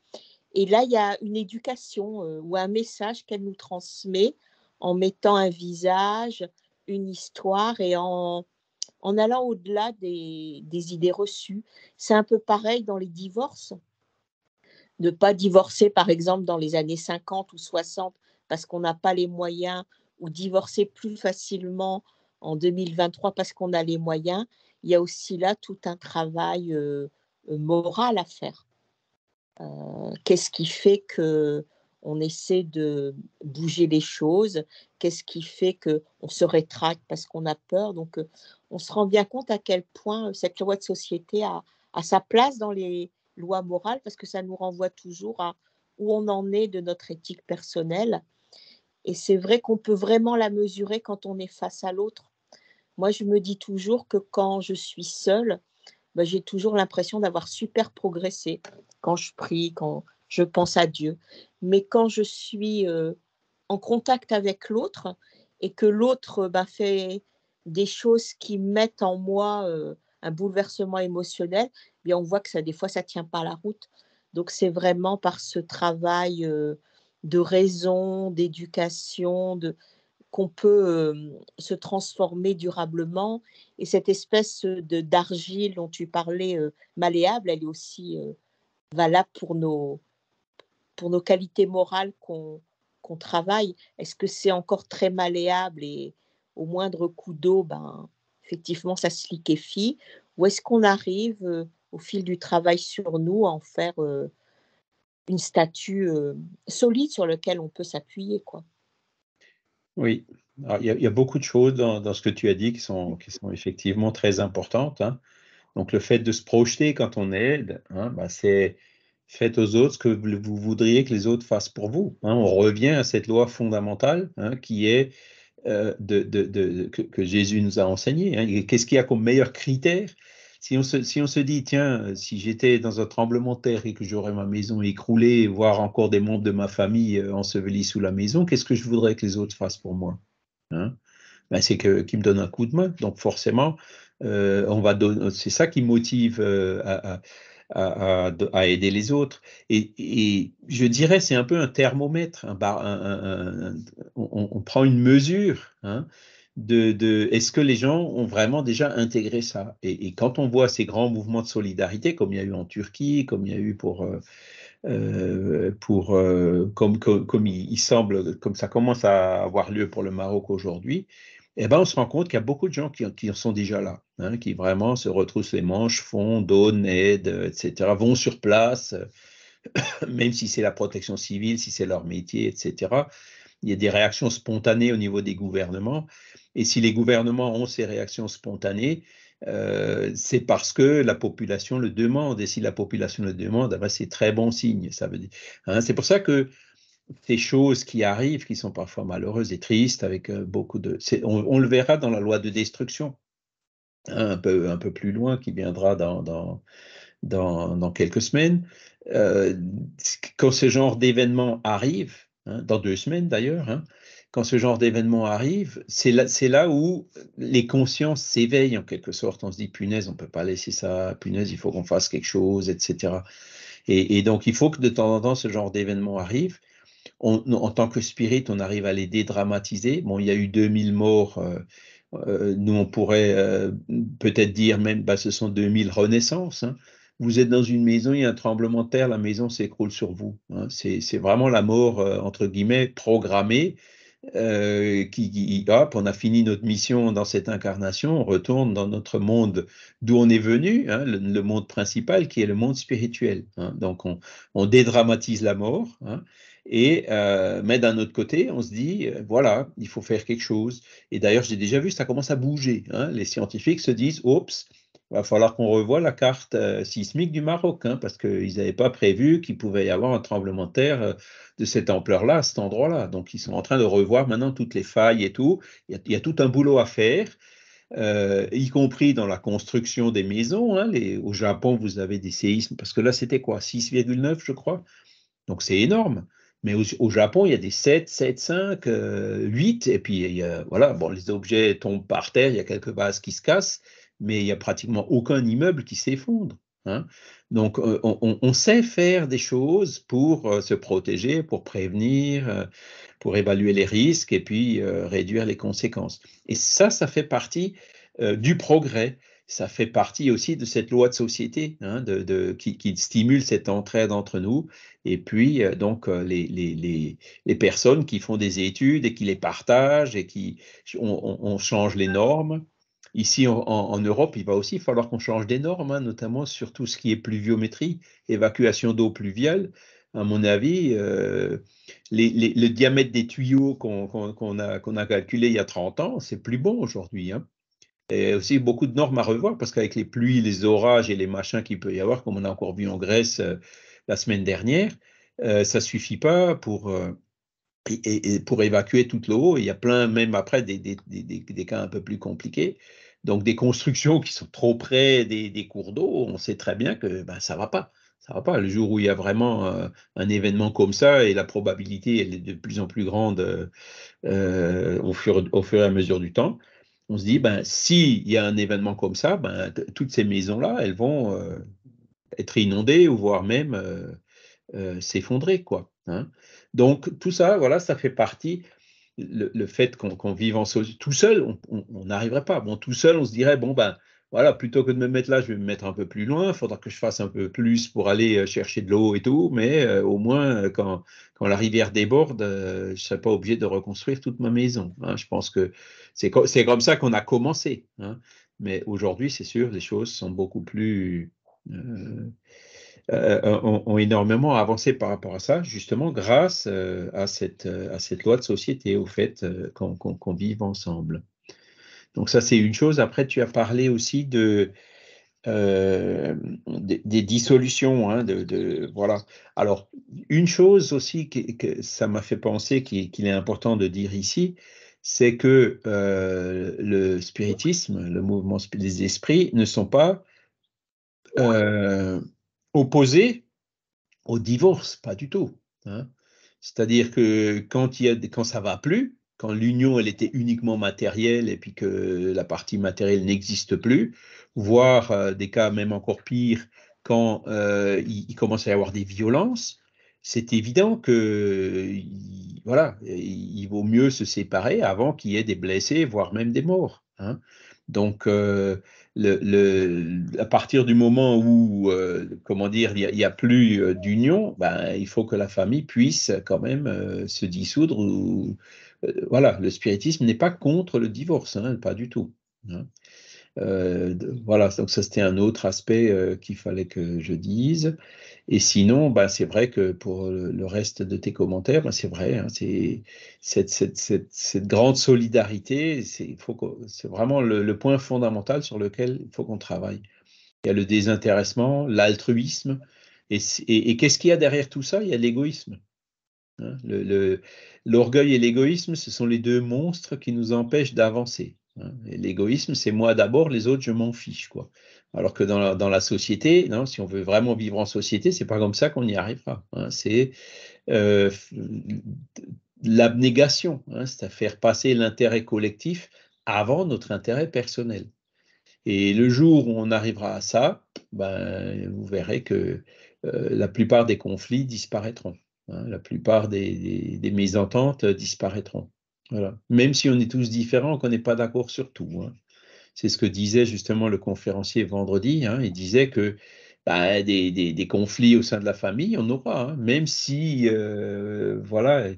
Speaker 4: Et là, il y a une éducation ou un message qu'elle nous transmet en mettant un visage, une histoire et en allant au-delà des idées reçues. C'est un peu pareil dans les divorces. Ne pas divorcer, par exemple, dans les années 50 ou 60 parce qu'on n'a pas les moyens, ou divorcer plus facilement en 2023 parce qu'on a les moyens. Il y a aussi là tout un travail moral à faire. Qu'est-ce qui fait qu'on essaie de bouger les choses? Qu'est-ce qui fait qu'on se rétracte parce qu'on a peur? Donc, on se rend bien compte à quel point cette loi de société a sa place dans les lois morales parce que ça nous renvoie toujours à où on en est de notre éthique personnelle. Et c'est vrai qu'on peut vraiment la mesurer quand on est face à l'autre. Moi, je me dis toujours que quand je suis seule, j'ai toujours l'impression d'avoir super progressé quand je prie, quand je pense à Dieu. Mais quand je suis en contact avec l'autre et que l'autre fait des choses qui mettent en moi un bouleversement émotionnel, bien on voit que ça, des fois, ça ne tient pas la route. Donc, c'est vraiment par ce travail de raison, d'éducation, qu'on peut se transformer durablement. Et cette espèce d'argile dont tu parlais, malléable, elle est aussi valable pour nos qualités morales qu'on travaille. Est-ce que c'est encore très malléable et au moindre coup d'eau, effectivement, ça se liquéfie? Ou est-ce qu'on arrive, au fil du travail sur nous, à en faire une statue solide sur laquelle on peut s'appuyer, quoi?
Speaker 1: Oui, alors, il y a beaucoup de choses dans ce que tu as dit qui sont effectivement très importantes, hein. Donc, le fait de se projeter quand on aide, hein, c'est faites aux autres ce que vous voudriez que les autres fassent pour vous, hein. On revient à cette loi fondamentale, hein, qui est que Jésus nous a enseigné, hein. Qu'est-ce qu'il y a comme meilleur critère? si on se dit, tiens, si j'étais dans un tremblement de terre et que j'aurais ma maison écroulée, voire encore des membres de ma famille ensevelis sous la maison, qu'est-ce que je voudrais que les autres fassent pour moi, hein? Ben, c'est qu'ils me donnent un coup de main. Donc forcément, c'est ça qui motive à aider les autres. Et je dirais, c'est un peu un thermomètre. On prend une mesure, hein, est-ce que les gens ont vraiment déjà intégré ça? Et quand on voit ces grands mouvements de solidarité, comme il y a eu en Turquie, comme il y a eu comme il semble, comme ça commence à avoir lieu pour le Maroc aujourd'hui, eh ben, on se rend compte qu'il y a beaucoup de gens qui en sont déjà là, hein, qui vraiment se retroussent les manches, font, donnent, aident, etc., vont sur place, même si c'est la protection civile, si c'est leur métier, etc. Il y a des réactions spontanées au niveau des gouvernements. Et si les gouvernements ont ces réactions spontanées, c'est parce que la population le demande. Et si la population le demande, ben c'est très bon signe. Ça veut dire, hein, c'est pour ça que ces choses qui arrivent, qui sont parfois malheureuses et tristes, avec beaucoup de... On le verra dans la loi de destruction, hein, un peu plus loin, qui viendra dans quelques semaines. Quand ce genre d'événement arrive, hein, dans 2 semaines d'ailleurs, hein, quand ce genre d'événement arrive, c'est là où les consciences s'éveillent en quelque sorte. On se dit, punaise, on ne peut pas laisser ça, punaise, il faut qu'on fasse quelque chose, etc. Et donc, il faut que de temps en temps, ce genre d'événement arrive. En tant que spirit, on arrive à les dédramatiser. Bon, il y a eu 2000 morts. Nous, on pourrait peut-être dire même, bah, ce sont 2000 renaissances, hein. Vous êtes dans une maison, il y a un tremblement de terre, la maison s'écroule sur vous, hein. C'est vraiment la mort, entre guillemets, programmée. Hop, on a fini notre mission dans cette incarnation, on retourne dans notre monde d'où on est venu, hein, le monde principal qui est le monde spirituel, hein. Donc on dédramatise la mort, hein, mais d'un autre côté, on se dit, voilà, il faut faire quelque chose. Et d'ailleurs, j'ai déjà vu, ça commence à bouger, hein. Les scientifiques se disent, oups, il va falloir qu'on revoie la carte sismique du Maroc, hein, parce qu'ils n'avaient pas prévu qu'il pouvait y avoir un tremblement de terre de cette ampleur-là, à cet endroit-là. Donc, ils sont en train de revoir maintenant toutes les failles et tout. Il y a tout un boulot à faire, y compris dans la construction des maisons, hein. Au Japon, vous avez des séismes, parce que là, c'était quoi, 6,9, je crois. Donc, c'est énorme. Mais au Japon, il y a des 7, 7,5, 8, et puis voilà, bon, les objets tombent par terre, il y a quelques vases qui se cassent, mais il n'y a pratiquement aucun immeuble qui s'effondre, hein. Donc, on sait faire des choses pour se protéger, pour prévenir, pour évaluer les risques et puis réduire les conséquences. Et ça fait partie du progrès. Ça fait partie aussi de cette loi de société, hein, qui stimule cette entraide entre nous. Et puis, donc, les personnes qui font des études et qui les partagent et on change les normes. Ici, en Europe, il va aussi falloir qu'on change des normes, hein, notamment sur tout ce qui est pluviométrie, évacuation d'eau pluviale. À mon avis, le diamètre des tuyaux qu'on a calculé il y a 30 ans, c'est plus bon aujourd'hui, hein. Et aussi beaucoup de normes à revoir parce qu'avec les pluies, les orages et les machins qu'il peut y avoir, comme on a encore vu en Grèce la semaine dernière, ça ne suffit pas pour évacuer toute l'eau. Il y a plein, même après, des cas un peu plus compliqués. Donc, des constructions qui sont trop près des cours d'eau, on sait très bien que ben, ça ne va pas. Ça va pas. Le jour où il y a vraiment un événement comme ça, et la probabilité elle est de plus en plus grande au fur et à mesure du temps, on se dit, ben, s'il y a un événement comme ça, ben, toutes ces maisons-là, elles vont être inondées ou voire même s'effondrer, quoi, hein. Donc, tout ça, voilà, ça fait partie, le fait qu'on vive en société. Tout seul, on n'arriverait pas. Bon, tout seul, on se dirait, bon, ben, voilà, plutôt que de me mettre là, je vais me mettre un peu plus loin, il faudra que je fasse un peu plus pour aller chercher de l'eau et tout, mais au moins, quand la rivière déborde, je ne serai pas obligé de reconstruire toute ma maison, hein. Je pense que c'est comme ça qu'on a commencé, hein. Mais aujourd'hui, c'est sûr, les choses sont beaucoup plus... ont énormément avancé par rapport à ça, justement grâce à cette loi de société, au fait qu'on vive ensemble. Donc ça, c'est une chose. Après, tu as parlé aussi des dissolutions, hein, voilà. Alors, une chose aussi que ça m'a fait penser qu'il est important de dire ici, c'est que le spiritisme, le mouvement des esprits, ne sont pas opposé au divorce, pas du tout. Hein. C'est-à-dire que quand ça va plus, quand l'union elle était uniquement matérielle et puis que la partie matérielle n'existe plus, voire des cas même encore pires, quand il commence à y avoir des violences, c'est évident que voilà, il vaut mieux se séparer avant qu'il y ait des blessés, voire même des morts. Hein. Donc, à partir du moment où, comment dire, il y a plus d'union, ben, il faut que la famille puisse quand même se dissoudre. Voilà, le spiritisme n'est pas contre le divorce, hein, pas du tout. Hein. Voilà, donc ça c'était un autre aspect qu'il fallait que je dise. Et sinon, ben, c'est vrai que pour le reste de tes commentaires, ben, c'est vrai, hein, c'est cette grande solidarité, c'est vraiment le point fondamental sur lequel il faut qu'on travaille. Il y a le désintéressement, l'altruisme, et qu'est-ce qu'il y a derrière tout ça? Il y a l'égoïsme. Hein. L'orgueil et l'égoïsme, ce sont les deux monstres qui nous empêchent d'avancer. Hein. L'égoïsme, c'est moi d'abord, les autres, je m'en fiche, quoi. Alors que dans la société, non, si on veut vraiment vivre en société, c'est pas comme ça qu'on y arrivera. Hein. C'est l'abnégation, hein, c'est à faire passer l'intérêt collectif avant notre intérêt personnel. Et le jour où on arrivera à ça, ben, vous verrez que la plupart des conflits disparaîtront. Hein, la plupart des mésententes disparaîtront. Voilà. Même si on est tous différents, qu'on n'est pas d'accord sur tout. Hein. C'est ce que disait justement le conférencier vendredi. Hein. Il disait que ben, des conflits au sein de la famille, on aura. Hein, même si, voilà,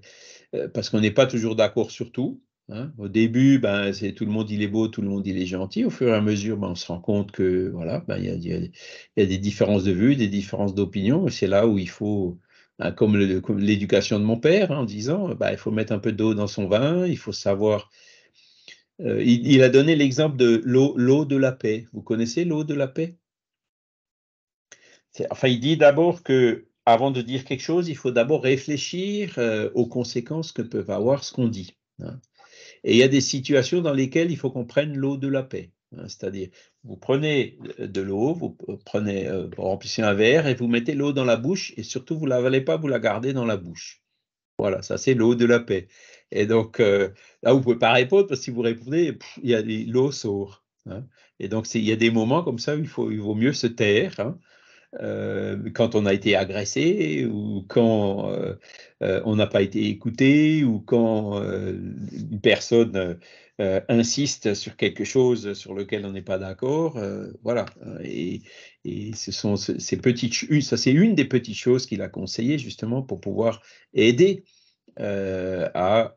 Speaker 1: parce qu'on n'est pas toujours d'accord sur tout. Hein. Au début, ben, c'est tout le monde il est beau, tout le monde il est gentil. Au fur et à mesure, ben, on se rend compte que voilà, ben, il y a des différences de vues, des différences d'opinion. C'est là où il faut, ben, comme l'éducation de mon père, hein, en disant, ben, il faut mettre un peu d'eau dans son vin, il faut savoir. Il a donné l'exemple de l'eau de la paix. Vous connaissez l'eau de la paix? Enfin, il dit d'abord que avant de dire quelque chose, il faut d'abord réfléchir aux conséquences que peuvent avoir ce qu'on dit. Hein. Et il y a des situations dans lesquelles il faut qu'on prenne l'eau de la paix. Hein, c'est-à-dire, vous prenez de l'eau, vous prenez, vous remplissez un verre et vous mettez l'eau dans la bouche et surtout vous ne l'avalez pas, vous la gardez dans la bouche. Voilà, ça c'est l'eau de la paix. Et donc, là, vous ne pouvez pas répondre parce que si vous répondez, il y a l'eau sort. Hein. Et donc, il y a des moments comme ça où il vaut mieux se taire. Hein. Quand on a été agressé ou quand on n'a pas été écouté ou quand une personne insiste sur quelque chose sur lequel on n'est pas d'accord. Voilà. Et ce sont ces petites, ça c'est une des petites choses qu'il a conseillé justement pour pouvoir aider à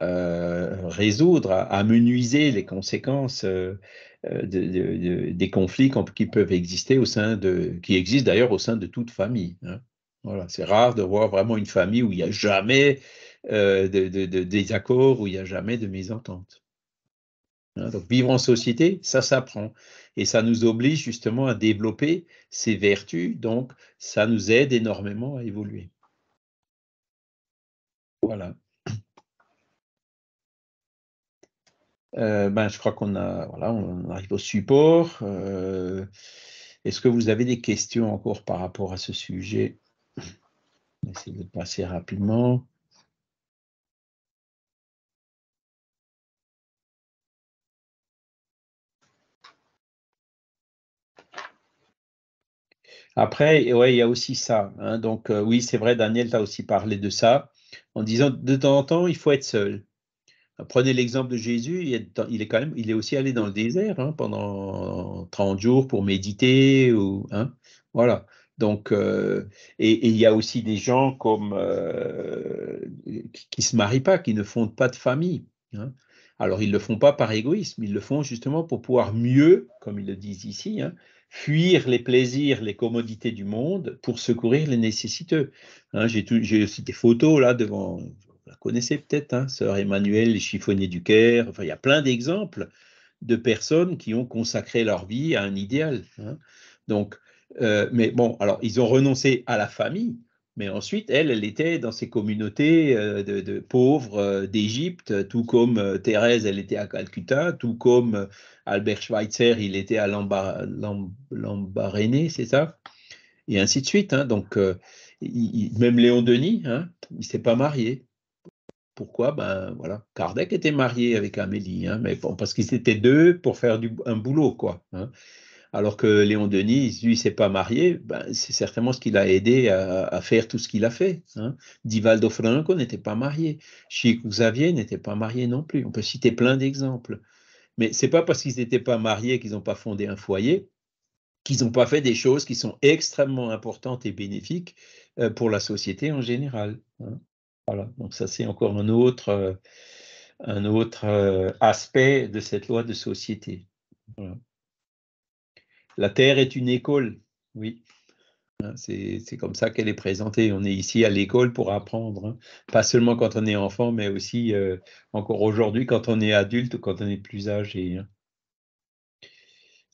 Speaker 1: résoudre, à amenuiser les conséquences des conflits qui peuvent exister qui existent d'ailleurs au sein de toute famille. Hein. Voilà, c'est rare de voir vraiment une famille où il n'y a jamais de désaccord, où il n'y a jamais de mésentente. Hein, donc vivre en société, ça s'apprend et ça nous oblige justement à développer ces vertus, donc ça nous aide énormément à évoluer. Voilà. Ben, je crois qu'on arrive au support. Est-ce que vous avez des questions encore par rapport à ce sujet? On va essayer de passer rapidement. Après, ouais, il y a aussi ça. Hein, donc, oui, c'est vrai, Daniel, tu as aussi parlé de ça, en disant de temps en temps, il faut être seul. Prenez l'exemple de Jésus, il est aussi allé dans le désert hein, pendant 30 jours pour méditer. Hein, voilà. Donc, et il y a aussi des gens qui ne se marient pas, qui ne fondent pas de famille. Hein. Alors, ils ne le font pas par égoïsme, ils le font justement pour pouvoir mieux, comme ils le disent ici, hein, fuir les plaisirs, les commodités du monde pour secourir les nécessiteux. Hein, j'ai aussi des photos là devant. Vous la connaissez peut-être, hein, Sœur Emmanuelle, les chiffonniers du Caire. Enfin, il y a plein d'exemples de personnes qui ont consacré leur vie à un idéal. Hein. Donc, mais bon, alors ils ont renoncé à la famille, mais ensuite, elle était dans ces communautés de pauvres d'Égypte, tout comme Thérèse, elle était à Calcutta, tout comme Albert Schweitzer, il était à Lambaréné, c'est ça? et ainsi de suite. Hein. Donc, même Léon Denis, hein, il ne s'est pas marié. Pourquoi? Ben voilà, Kardec était marié avec Amélie, hein, mais bon, parce qu'ils étaient deux pour faire un boulot, quoi. Hein. Alors que Léon Denis, lui, s'est pas marié, ben, c'est certainement ce qui l'a aidé à faire tout ce qu'il a fait. Hein. Divaldo Franco n'était pas marié. Chico Xavier n'était pas marié non plus. On peut citer plein d'exemples. Mais c'est pas parce qu'ils n'étaient pas mariés qu'ils n'ont pas fondé un foyer, qu'ils n'ont pas fait des choses qui sont extrêmement importantes et bénéfiques pour la société en général. Hein. Voilà, donc ça c'est encore un autre aspect de cette loi de société. Voilà. La Terre est une école, oui. Hein, c'est comme ça qu'elle est présentée. On est ici à l'école pour apprendre, hein. Pas seulement quand on est enfant, mais aussi encore aujourd'hui quand on est adulte ou quand on est plus âgé. Hein.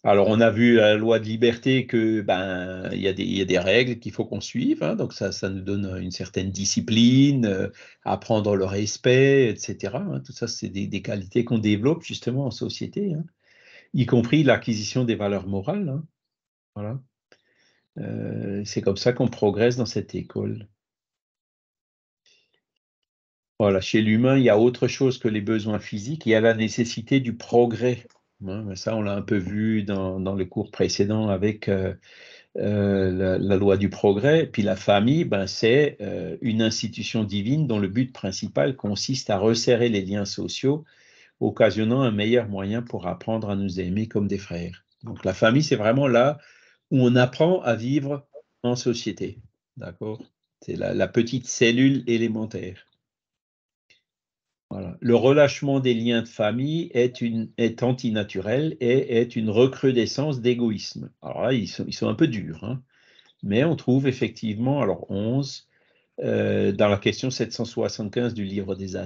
Speaker 1: Alors, on a vu à la loi de liberté que ben il y a des règles qu'il faut qu'on suive, hein, donc ça nous donne une certaine discipline, apprendre le respect, etc. Hein, tout ça, c'est des qualités qu'on développe justement en société, hein, y compris l'acquisition des valeurs morales. Hein, voilà. C'est comme ça qu'on progresse dans cette école. Voilà, chez l'humain, il y a autre chose que les besoins physiques, il y a la nécessité du progrès. Hein, mais ça, on l'a un peu vu dans le cours précédent avec la loi du progrès. Puis la famille, ben, c'est une institution divine dont le but principal consiste à resserrer les liens sociaux, occasionnant un meilleur moyen pour apprendre à nous aimer comme des frères. Donc la famille, c'est vraiment là où on apprend à vivre en société. D'accord? C'est la petite cellule élémentaire. Voilà. Le relâchement des liens de famille est antinaturel et est une recrudescence d'égoïsme. Alors là, ils sont un peu durs, hein. Mais on trouve effectivement, alors 11, dans la question 775 du livre des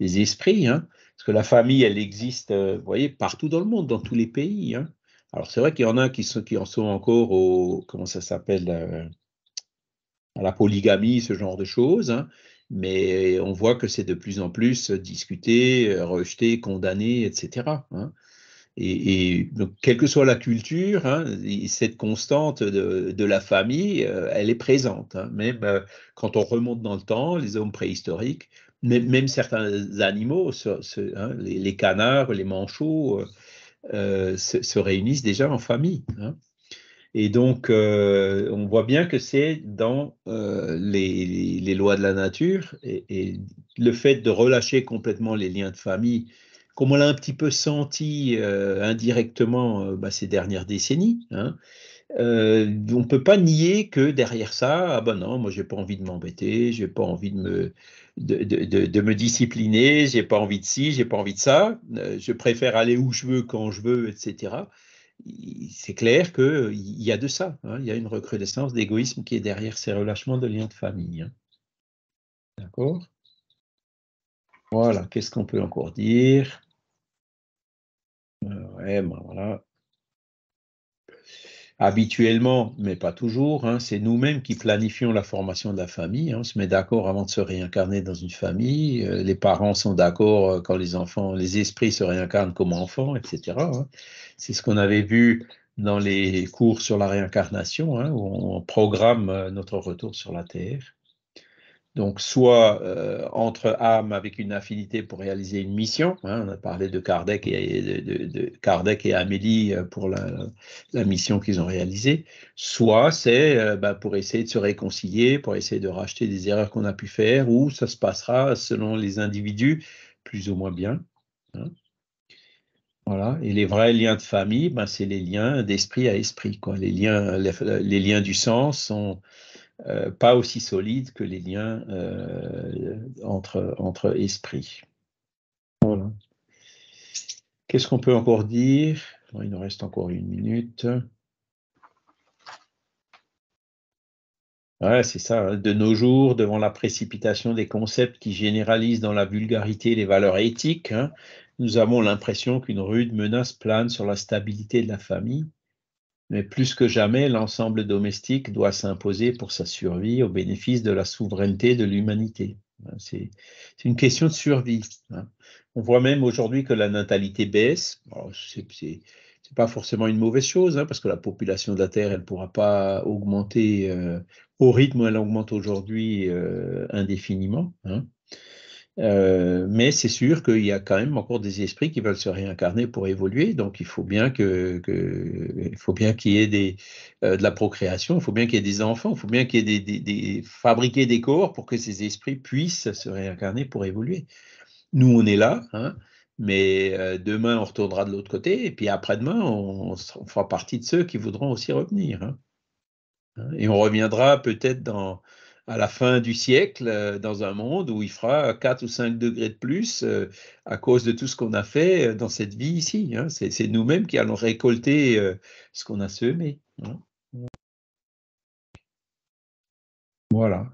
Speaker 1: esprits, hein, parce que la famille, elle existe, vous voyez, partout dans le monde, dans tous les pays. Hein. Alors c'est vrai qu'il y en a qui en sont encore comment ça s'appelle, à la polygamie, ce genre de choses, hein, mais on voit que c'est de plus en plus discuté, rejeté, condamné, etc. Hein. Et donc, quelle que soit la culture, hein, cette constante de la famille, elle est présente. Hein. Même quand on remonte dans le temps, les hommes préhistoriques, même certains animaux, hein, les canards, les manchots, se réunissent déjà en famille. Hein. Et donc, on voit bien que c'est dans les lois de la nature et le fait de relâcher complètement les liens de famille, comme on l'a un petit peu senti indirectement ces dernières décennies, hein, on ne peut pas nier que derrière ça, ah ben non, moi j'ai pas envie de m'embêter, j'ai pas envie de me discipliner, j'ai pas envie de ci, j'ai pas envie de ça, je préfère aller où je veux, quand je veux, etc. C'est clair qu'il y a de ça, hein, il y a une recrudescence d'égoïsme qui est derrière ces relâchements de liens de famille. Hein. D'accord? Voilà, qu'est-ce qu'on peut encore dire? Ouais, ben voilà. Habituellement, mais pas toujours, hein, c'est nous-mêmes qui planifions la formation de la famille. Hein, on se met d'accord avant de se réincarner dans une famille. Les parents sont d'accord quand les esprits se réincarnent comme enfants, etc. Hein. C'est ce qu'on avait vu dans les cours sur la réincarnation, hein, où on programme notre retour sur la Terre. Donc, soit entre âmes avec une affinité pour réaliser une mission, hein, on a parlé de Kardec de Kardec et Amélie pour la mission qu'ils ont réalisée, soit c'est pour essayer de se réconcilier, pour essayer de racheter des erreurs qu'on a pu faire, ou ça se passera selon les individus, plus ou moins bien. Hein. Voilà. Et les vrais liens de famille, c'est les liens d'esprit à esprit, quoi. Les liens du sang sont pas aussi solides que les liens entre esprits. Voilà. Qu'est-ce qu'on peut encore dire? Il nous reste encore 1 minute. Ouais, c'est ça. Hein. De nos jours, devant la précipitation des concepts qui généralisent dans la vulgarité les valeurs éthiques, hein, nous avons l'impression qu'une rude menace plane sur la stabilité de la famille. Mais plus que jamais, l'ensemble domestique doit s'imposer pour sa survie au bénéfice de la souveraineté de l'humanité. C'est une question de survie. On voit même aujourd'hui que la natalité baisse. C'est pas forcément une mauvaise chose, parce que la population de la Terre, elle ne pourra pas augmenter au rythme où elle augmente aujourd'hui indéfiniment. Mais c'est sûr qu'il y a quand même encore des esprits qui veulent se réincarner pour évoluer, donc il faut bien qu'il y ait de la procréation, il faut bien qu'il y ait des enfants, il faut bien qu'il y ait fabriquer des corps pour que ces esprits puissent se réincarner pour évoluer. Nous, on est là, mais demain, on retournera de l'autre côté, et puis après-demain, on fera partie de ceux qui voudront aussi revenir. Et on reviendra peut-être à la fin du siècle dans un monde où il fera 4 ou 5 degrés de plus à cause de tout ce qu'on a fait dans cette vie ici. C'est nous-mêmes qui allons récolter ce qu'on a semé. Voilà.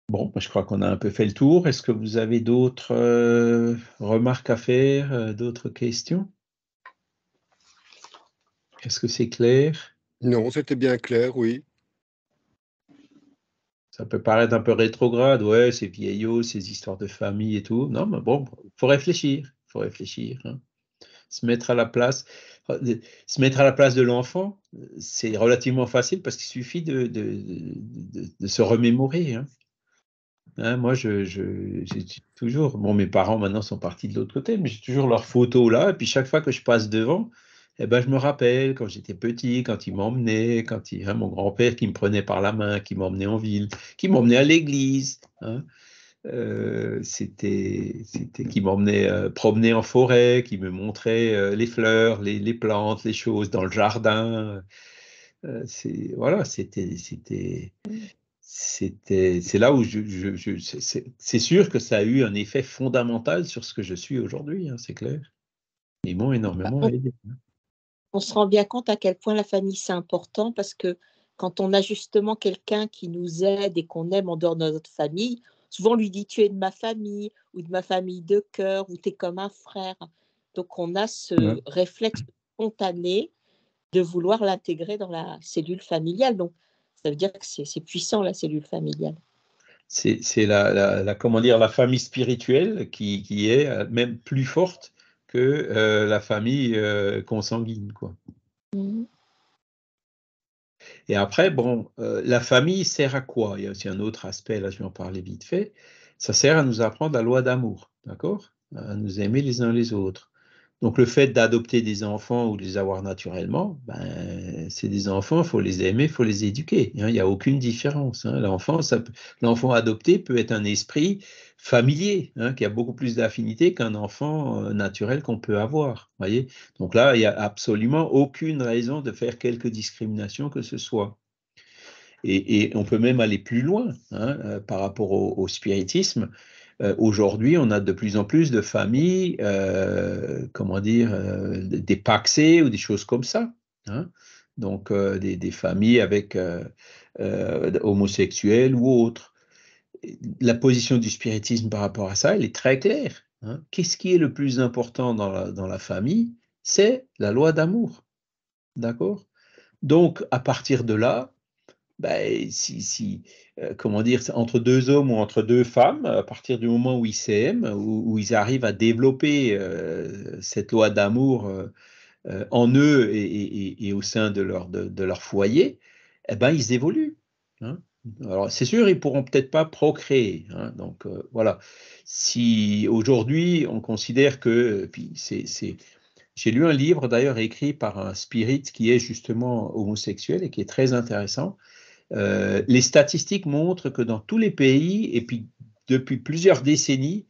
Speaker 1: Bon, je crois qu'on a un peu fait le tour. Est-ce que vous avez d'autres remarques à faire, d'autres questions? Est-ce que c'est clair?
Speaker 3: Non, c'était bien clair, oui.
Speaker 1: Ça peut paraître un peu rétrograde, ouais, ces vieillots, ces histoires de famille et tout. Non, mais bon, faut réfléchir, Se mettre à la place, de l'enfant, c'est relativement facile parce qu'il suffit de se remémorer. Moi, j'ai toujours, bon, mes parents maintenant sont partis de l'autre côté, mais j'ai toujours leurs photos là, et puis chaque fois que je passe devant, eh ben, je me rappelle quand j'étais petit, quand ils m'emmenaient, mon grand-père qui me prenait par la main, qui m'emmenait en ville, qui m'emmenait à l'église, qui m'emmenait promener en forêt, qui me montrait les fleurs, les plantes, les choses dans le jardin. Voilà, c'est là où c'est sûr que ça a eu un effet fondamental sur ce que je suis aujourd'hui, c'est clair. Ils m'ont énormément aidé.
Speaker 4: On se rend bien compte à quel point la famille c'est important parce que quand on a justement quelqu'un qui nous aide et qu'on aime en dehors de notre famille, souvent on lui dit tu es de ma famille ou de ma famille de cœur ou tu es comme un frère. Donc on a ce réflexe spontané de vouloir l'intégrer dans la cellule familiale. Donc ça veut dire que c'est puissant la cellule familiale.
Speaker 1: C'est comment dire, la famille spirituelle qui est même plus forte que la famille consanguine, quoi. Et après, bon, la famille sert à quoi? Il y a aussi un autre aspect, là je vais en parler vite fait. Ça sert à nous apprendre la loi d'amour, d'accord? À nous aimer les uns les autres. Donc le fait d'adopter des enfants ou de les avoir naturellement, c'est des enfants, il faut les aimer, il faut les éduquer. Il n'y a aucune différence. L'enfant adopté peut être un esprit familier, qui a beaucoup plus d'affinité qu'un enfant naturel qu'on peut avoir. Voyez? Donc là, il n'y a absolument aucune raison de faire quelque discrimination que ce soit. Et on peut même aller plus loin par rapport au spiritisme. Aujourd'hui, on a de plus en plus de familles, des pacsés ou des choses comme ça. Donc, des familles avec homosexuels ou autres. La position du spiritisme par rapport à ça, elle est très claire. Qu'est-ce qui est le plus important dans la famille? C'est la loi d'amour. D'accord? Donc, à partir de là, entre deux hommes ou entre deux femmes, à partir du moment où ils s'aiment, où ils arrivent à développer cette loi d'amour en eux et au sein de leur foyer, ils évoluent. Alors, c'est sûr, ils pourront peut-être pas procréer. Donc, voilà. Si aujourd'hui, on considère que, j'ai lu un livre d'ailleurs écrit par un spirit qui est justement homosexuel et qui est très intéressant. Les statistiques montrent que dans tous les pays, et puis depuis plusieurs décennies,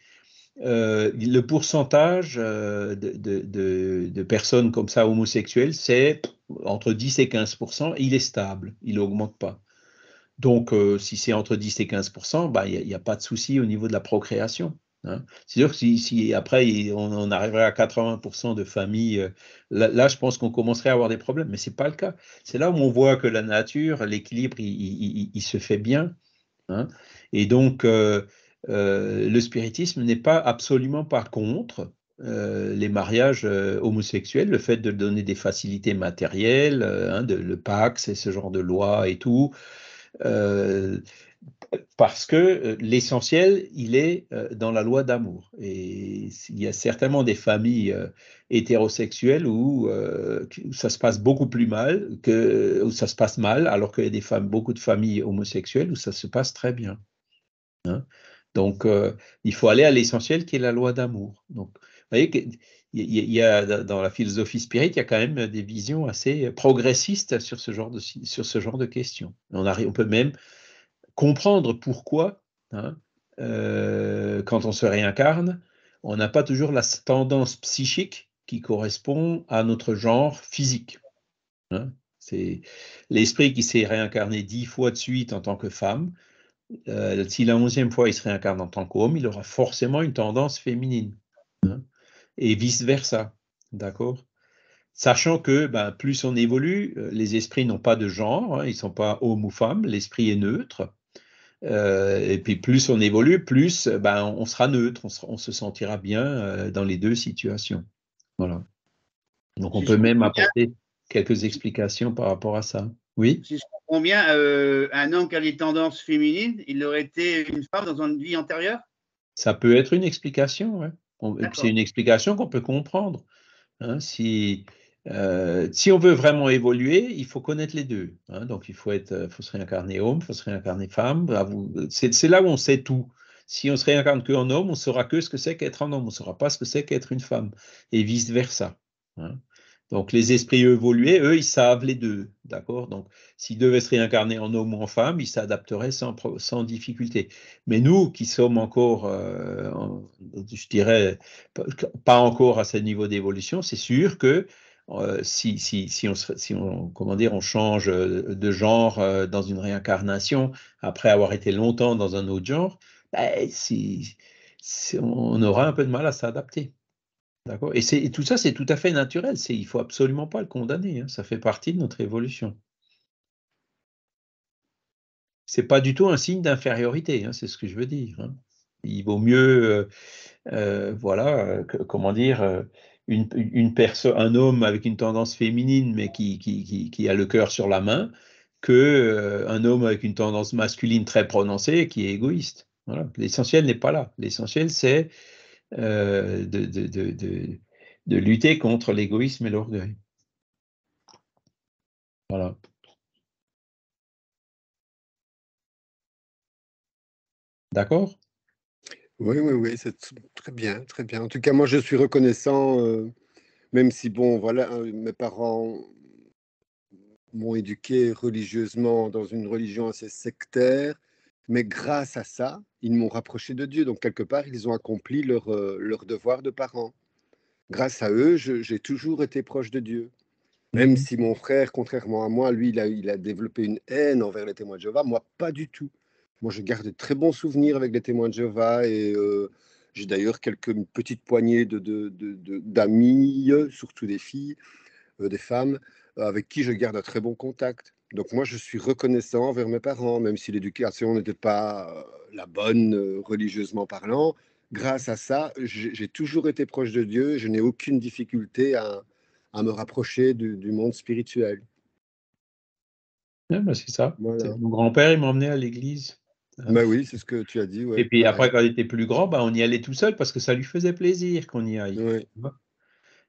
Speaker 1: le pourcentage de personnes comme ça homosexuelles, c'est entre 10 et 15%, il est stable, il n'augmente pas. Donc, si c'est entre 10 et 15%, il n'y a pas de souci au niveau de la procréation. C'est sûr que si après on arriverait à 80% de familles, là, je pense qu'on commencerait à avoir des problèmes, mais ce n'est pas le cas. C'est là où on voit que la nature, l'équilibre, il se fait bien. Et donc, le spiritisme n'est pas absolument pas contre les mariages homosexuels, le fait de donner des facilités matérielles, le Pacs et ce genre de loi et tout. Parce que l'essentiel, il est dans la loi d'amour. Et il y a certainement des familles hétérosexuelles où ça se passe beaucoup plus mal, où ça se passe mal, alors qu'il y a beaucoup de familles homosexuelles où ça se passe très bien. Hein. Donc, il faut aller à l'essentiel qui est la loi d'amour. Donc, vous voyez qu'il y a dans la philosophie spirit, il y a quand même des visions assez progressistes sur ce genre de questions. On peut même comprendre pourquoi, hein, quand on se réincarne, on n'a pas toujours la tendance psychique qui correspond à notre genre physique. Hein. C'est l'esprit qui s'est réincarné 10 fois de suite en tant que femme. Si la 11e fois il se réincarne en tant qu'homme, il aura forcément une tendance féminine. Hein, et vice-versa. D'accord? Sachant que plus on évolue, les esprits n'ont pas de genre, hein, ils ne sont pas homme ou femme, l'esprit est neutre. Et puis plus on évolue, plus on sera neutre, on se sentira bien dans les deux situations. Voilà. Donc on
Speaker 5: Si
Speaker 1: peut
Speaker 5: je
Speaker 1: même
Speaker 5: comprends bien,
Speaker 1: apporter quelques explications par rapport à ça. Oui?
Speaker 5: si je comprends bien, un homme qui a des tendances féminines, il aurait été une femme dans une vie antérieure?
Speaker 1: Ça peut être une explication, ouais. C'est
Speaker 5: D'accord.
Speaker 1: une explication qu'on peut comprendre. Hein. Si on veut vraiment évoluer, il faut connaître les deux. Hein. Donc il faut se réincarner homme, il faut se réincarner femme. C'est là où on sait tout. Si on se réincarne qu'en homme, on ne saura que ce que c'est qu'être un homme, on ne saura pas ce que c'est qu'être une femme, et vice-versa. Hein. Donc les esprits évolués, eux, ils savent les deux, d'accord? Donc s'ils devaient se réincarner en homme ou en femme, ils s'adapteraient sans difficulté. Mais nous, qui sommes encore, je dirais, pas encore à ce niveau d'évolution, c'est sûr que on change de genre dans une réincarnation après avoir été longtemps dans un autre genre, on aura un peu de mal à s'adapter. D'accord? Et tout ça, c'est tout à fait naturel. Il ne faut absolument pas le condamner. Hein. Ça fait partie de notre évolution. Ce n'est pas du tout un signe d'infériorité, hein, c'est ce que je veux dire. Hein. Il vaut mieux, comment dire, un homme avec une tendance féminine, mais qui a le cœur sur la main, qu'un homme avec une tendance masculine très prononcée qui est égoïste. Voilà. L'essentiel n'est pas là. L'essentiel, c'est de lutter contre l'égoïsme et l'orgueil. Voilà. D'accord?
Speaker 3: Oui, c'est très bien, très bien. En tout cas, moi, je suis reconnaissant, même si, bon, voilà, mes parents m'ont éduqué religieusement dans une religion assez sectaire, mais grâce à ça, ils m'ont rapproché de Dieu. Donc, quelque part, ils ont accompli leur devoir de parents. Grâce à eux, j'ai toujours été proche de Dieu. Même si mon frère, contrairement à moi, lui, il a développé une haine envers les témoins de Jéhovah, moi, pas du tout. Moi, je garde de très bons souvenirs avec les témoins de Jéhovah et j'ai d'ailleurs une petite poignée d'amis, surtout des filles, des femmes, avec qui je garde un très bon contact. Donc moi, je suis reconnaissant envers mes parents, même si l'éducation n'était pas la bonne religieusement parlant. Grâce à ça, j'ai toujours été proche de Dieu. Je n'ai aucune difficulté à me rapprocher du monde spirituel.
Speaker 1: Ouais, c'est ça.
Speaker 3: Voilà.
Speaker 1: Mon grand-père, il m'emmenait à l'église. Hein.
Speaker 3: Bah oui, c'est ce que tu as dit, ouais,
Speaker 1: Et puis
Speaker 3: pareil.
Speaker 1: après, quand il était plus grand, on y allait tout seul parce que ça lui faisait plaisir qu'on y aille.
Speaker 3: Ouais.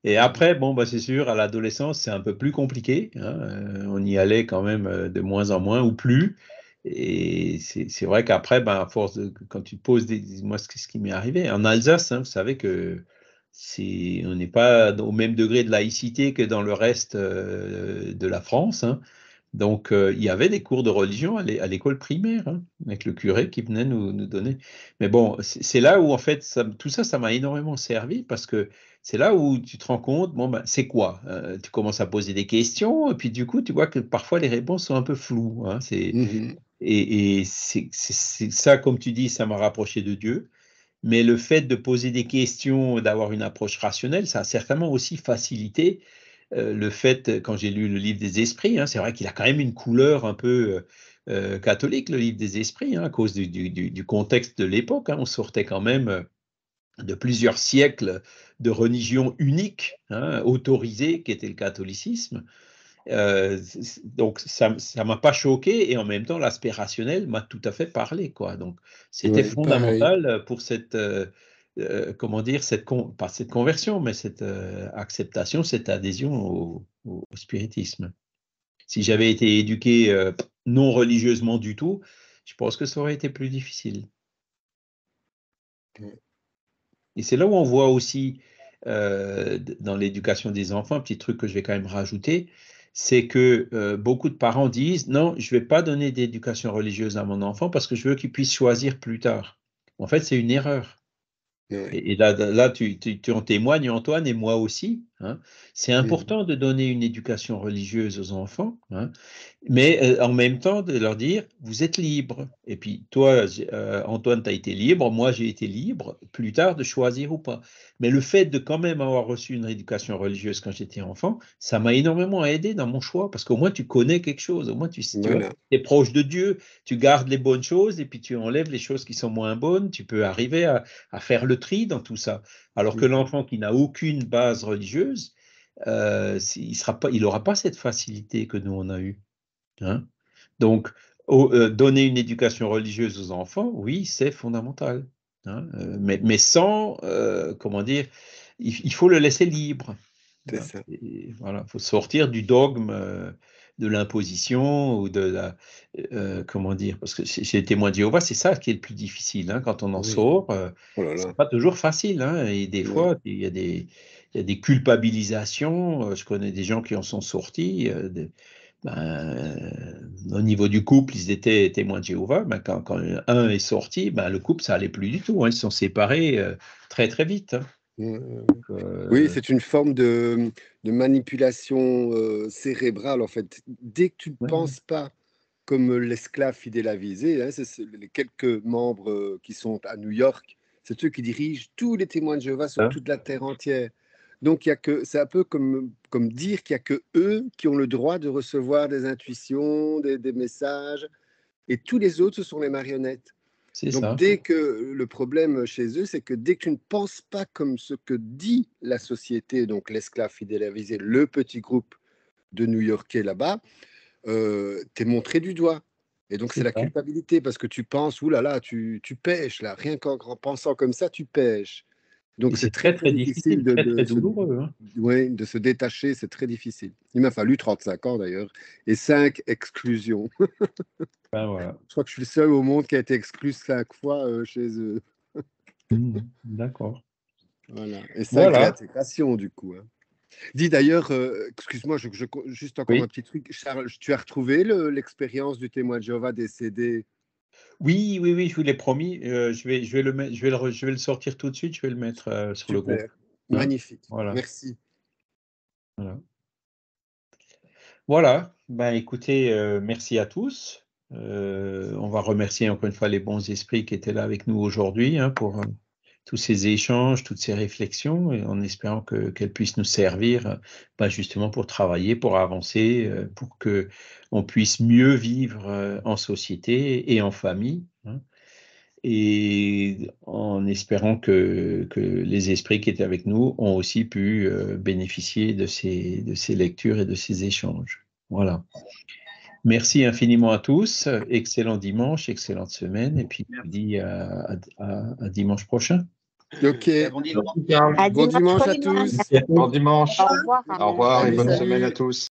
Speaker 1: Et après, c'est sûr, à l'adolescence, c'est un peu plus compliqué. Hein. On y allait quand même de moins en moins ou plus. Et c'est vrai qu'après, à force quand tu poses moi, ce qui m'est arrivé en Alsace, hein, vous savez que on n'est pas au même degré de laïcité que dans le reste de la France. Hein. Donc, il y avait des cours de religion à l'école primaire, hein, avec le curé qui venait nous donner. Mais bon, c'est là où, en fait, tout ça, ça m'a énormément servi parce que c'est là où tu te rends compte, c'est quoi? Tu commences à poser des questions et puis du coup, tu vois que parfois les réponses sont un peu floues. Hein,
Speaker 3: Mhm.
Speaker 1: et c'est ça, comme tu dis, ça m'a rapproché de Dieu. Mais le fait de poser des questions, d'avoir une approche rationnelle, ça a certainement aussi facilité le fait, quand j'ai lu le livre des esprits, hein, c'est vrai qu'il a quand même une couleur un peu catholique, le livre des esprits, hein, à cause du contexte de l'époque. Hein, on sortait quand même de plusieurs siècles de religion unique, hein, autorisée, qui était le catholicisme. Donc, ça ne m'a pas choqué et en même temps, l'aspect rationnel m'a tout à fait parlé, quoi. Donc, c'était
Speaker 3: Ouais, pareil.
Speaker 1: fondamental pour cette, comment dire, pas cette conversion, mais cette acceptation, cette adhésion au spiritisme. Si j'avais été éduqué non religieusement du tout, je pense que ça aurait été plus difficile. Et c'est là où on voit aussi dans l'éducation des enfants, un petit truc que je vais quand même rajouter, c'est que beaucoup de parents disent non, je ne vais pas donner d'éducation religieuse à mon enfant parce que je veux qu'il puisse choisir plus tard. En fait, c'est une erreur.
Speaker 3: Ouais.
Speaker 1: Et là tu en témoignes, Antoine, et moi aussi. Hein. C'est important de donner une éducation religieuse aux enfants, hein, mais en même temps de leur dire, vous êtes libre. Et puis toi, Antoine, tu as été libre, moi j'ai été libre plus tard de choisir ou pas. Mais le fait de quand même avoir reçu une éducation religieuse quand j'étais enfant, ça m'a énormément aidé dans mon choix, parce qu'au moins tu connais quelque chose, au moins tu vois,
Speaker 3: Voilà.
Speaker 1: tu es proche de Dieu, tu gardes les bonnes choses et puis tu enlèves les choses qui sont moins bonnes, tu peux arriver à faire le tri dans tout ça. Alors que l'enfant qui n'a aucune base religieuse, il n'aura pas cette facilité que nous on a eue. Hein. Donc, donner une éducation religieuse aux enfants, oui, c'est fondamental. Hein. Mais sans, comment dire, il faut le laisser libre.
Speaker 3: C'est
Speaker 1: Hein.
Speaker 3: ça.
Speaker 1: Voilà, faut sortir du dogme de l'imposition ou de la, comment dire, parce que chez les témoins de Jéhovah, c'est ça qui est le plus difficile. Hein. Quand on en
Speaker 3: Oui.
Speaker 1: sort,
Speaker 3: Oh là là.
Speaker 1: c'est pas toujours facile. Hein. Et des
Speaker 3: Ouais.
Speaker 1: fois, il y a des culpabilisations. Je connais des gens qui en sont sortis. Au niveau du couple, ils étaient témoins de Jéhovah. Quand un est sorti, le couple, ça allait plus du tout. Hein. Ils se sont séparés très, très vite. Hein. Donc,
Speaker 3: Oui, c'est une forme de manipulation cérébrale, en fait. Dès que tu ne
Speaker 1: ouais,
Speaker 3: penses pas comme l'esclave fidèle avisé, hein, c'est les quelques membres qui sont à New York, c'est eux qui dirigent tous les témoins de Jéhovah sur
Speaker 1: hein.
Speaker 3: toute la terre entière. Donc, c'est un peu comme dire qu'il n'y a que eux qui ont le droit de recevoir des intuitions, des messages, et tous les autres, ce sont les marionnettes.
Speaker 1: C'est
Speaker 3: Donc,
Speaker 1: ça.
Speaker 3: dès que le problème chez eux, c'est que dès que tu ne penses pas comme ce que dit la société, donc l'esclave fidèle avisé, le petit groupe de New-Yorkais là-bas, tu es montré du doigt. Et donc, c'est
Speaker 1: C'est
Speaker 3: la
Speaker 1: ça.
Speaker 3: culpabilité parce que tu penses, oulala, tu pêches là, rien qu'en pensant comme ça, tu pêches.
Speaker 1: Et
Speaker 3: Donc, c'est
Speaker 1: c'est
Speaker 3: très,
Speaker 1: très,
Speaker 3: très
Speaker 1: très
Speaker 3: difficile
Speaker 1: difficile, très, très douloureux. Hein.
Speaker 3: de se détacher, c'est très difficile. Il m'a fallu 35 ans d'ailleurs et 5 exclusions.
Speaker 1: Voilà.
Speaker 3: Je crois que je suis le seul au monde qui a été exclu 5 fois chez eux.
Speaker 1: D'accord.
Speaker 3: Voilà. Et 5
Speaker 1: Voilà.
Speaker 3: réintégrations du coup. Hein. Dis d'ailleurs, excuse-moi, juste encore un
Speaker 1: Oui.
Speaker 3: petit truc. Charles, tu as retrouvé l'expérience du témoin de Jéhovah décédé?
Speaker 1: Oui, oui, oui, je vous l'ai promis. Je vais le mettre, je vais le sortir tout de suite. Je vais le mettre sur le groupe.
Speaker 3: Super,
Speaker 1: Hein.
Speaker 3: magnifique.
Speaker 1: Voilà.
Speaker 3: Merci.
Speaker 1: Voilà. Voilà. Écoutez, merci à tous. On va remercier encore une fois les bons esprits qui étaient là avec nous aujourd'hui pour tous ces échanges, toutes ces réflexions, et en espérant qu'elles puissent nous servir justement pour travailler, pour avancer, pour que on puisse mieux vivre en société et en famille. Hein. Et en espérant que les esprits qui étaient avec nous ont aussi pu bénéficier de ces lectures et de ces échanges. Voilà. Merci infiniment à tous. Excellent dimanche, excellente semaine. Et puis, je vous dis à dimanche prochain.
Speaker 3: Ok.
Speaker 5: Bon dimanche.
Speaker 4: À
Speaker 3: Bon
Speaker 4: dimanche
Speaker 3: dimanche à
Speaker 4: prochain.
Speaker 3: tous.
Speaker 2: Bon dimanche.
Speaker 4: Au revoir.
Speaker 2: Au revoir et
Speaker 3: Salut,
Speaker 2: bonne
Speaker 3: salut.
Speaker 2: semaine à tous.